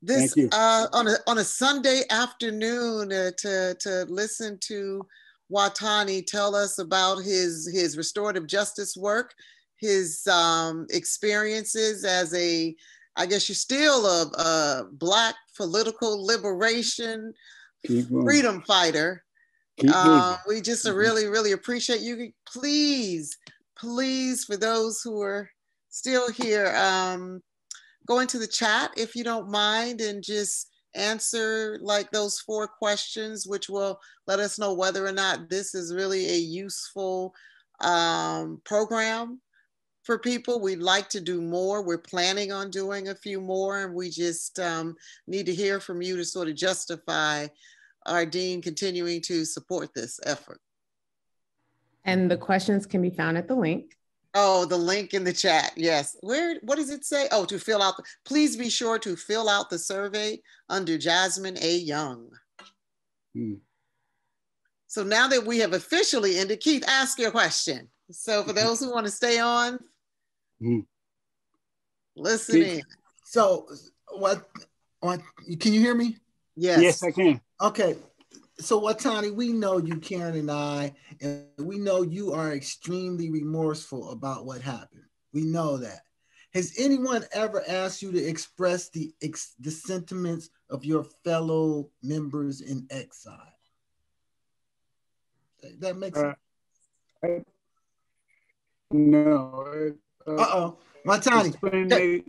this on a Sunday afternoon to listen to Watani tell us about his restorative justice work, his experiences as I guess you're still a Black political liberation freedom fighter. We just really appreciate you. Please, for those who are still here, go into the chat if you don't mind and just answer like those 4 questions, which will let us know whether or not this is really a useful program for people. We'd like to do more. We're planning on doing a few more, and we just need to hear from you to sort of justify our dean continuing to support this effort. And the questions can be found at the link. Oh, the link in the chat. Yes. What does it say? Oh, to fill out. Please be sure to fill out the survey under Jasmine A. Young. So now that we have officially ended, Keith, ask your question. So for those who want to stay on, listen in. So what, can you hear me? Yes. Yes, I can. Okay. So Watani, we know you, Karen and I, and we know you are extremely remorseful about what happened. We know that. Has anyone ever asked you to express the sentiments of your fellow members in exile? That makes sense? No. Watani,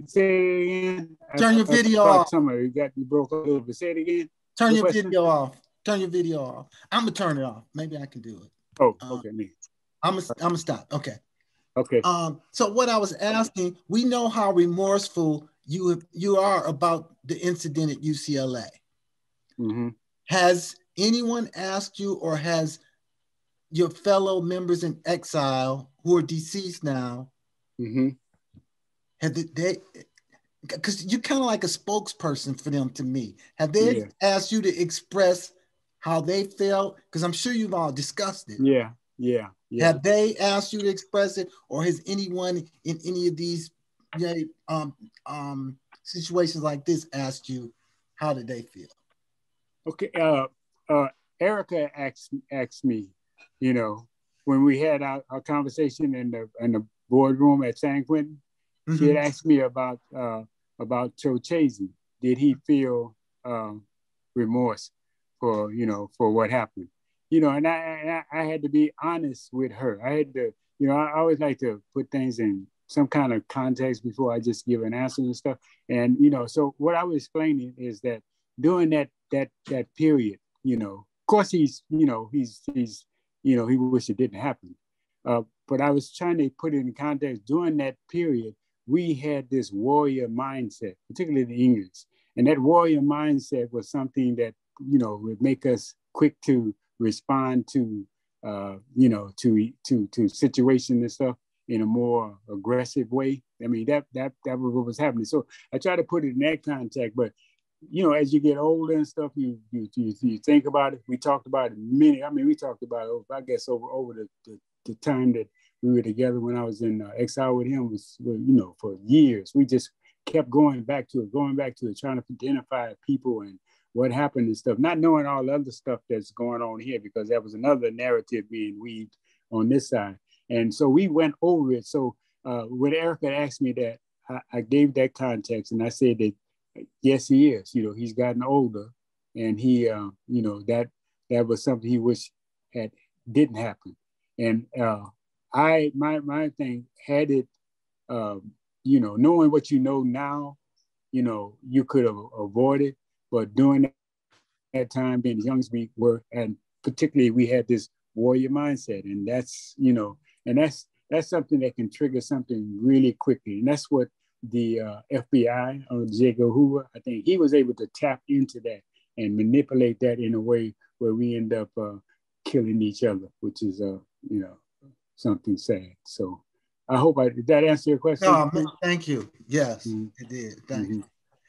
say it again. Turn your video off. You broke a little bit. Say it again. Turn your video off. Turn your video off. I'm gonna turn it off. Maybe I can do it. Oh, okay, me. I'm gonna stop. Okay. Okay. So what I was asking, we know how remorseful you are about the incident at UCLA. Mm-hmm. Has anyone asked you, or has your fellow members in exile who are deceased now, mm-hmm. have they, because you're kind of like a spokesperson for them to me, have they asked you to express how they felt? Because I'm sure you've all discussed it. Yeah. Have they asked you to express it, or has anyone in any of these situations like this asked you how did they feel? Okay. Ericka asked me, when we had our conversation in the boardroom at San Quentin, mm-hmm. she had asked me about Chochese. Did he feel remorse for what happened? And I had to be honest with her. I had to, I always like to put things in some kind of context before I just give an answer and stuff. And, so what I was explaining is that during that period, of course he wished it didn't happen. But I was trying to put it in context. During that period, we had this warrior mindset, particularly the English. And that warrior mindset was something that, would make us quick to respond to situations and stuff in a more aggressive way. I mean, that was what was happening. So I try to put it in that context, but as you get older and stuff, you think about it. We talked about it we talked about it, I guess, over the time that we were together when I was in exile with him was for years. We just kept going back to it, trying to identify people and what happened and stuff, not knowing all the other stuff that's going on here, because that was another narrative being weaved on this side. And so we went over it. So when Ericka asked me that, I gave that context, and I said that, yes, he is. He's gotten older, and he, that was something he wished didn't happen. And my thing had it, knowing what you know now, you could have avoided. But during that time, being as young as we were, and particularly we had this warrior mindset, and that's that's something that can trigger something really quickly, and that's what the FBI or Jacob Hoover, I think he was able to tap into that and manipulate that in a way where we end up killing each other, which is something sad. So I hope did that answer your question? No, thank you. Yes, it did. Thank you.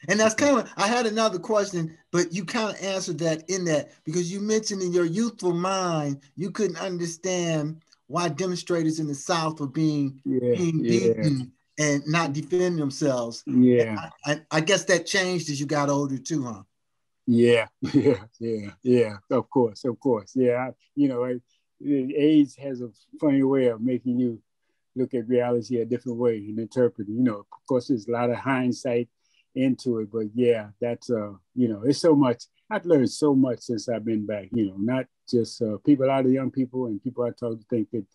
And that's kind of, I had another question, but you kind of answered that in that, because you mentioned in your youthful mind, you couldn't understand why demonstrators in the South were being beaten and not defending themselves. Yeah. I guess that changed as you got older too, huh? Yeah. Of course. Yeah. Age has a funny way of making you look at reality a different way and interpret it. Of course, there's a lot of hindsight into it, but yeah, that's it's so much. I've learned so much since I've been back. Not just people, a lot of young people and people I talk to think that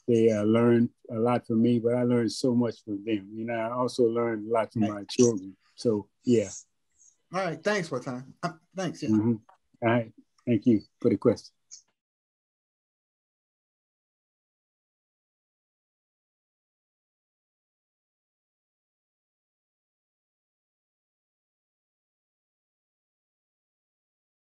they learned a lot from me, but I learned so much from them. I also learned a lot from my children. So yeah. All right, thanks, Watani. Thanks. Yeah. Mm-hmm. All right, thank you for the question.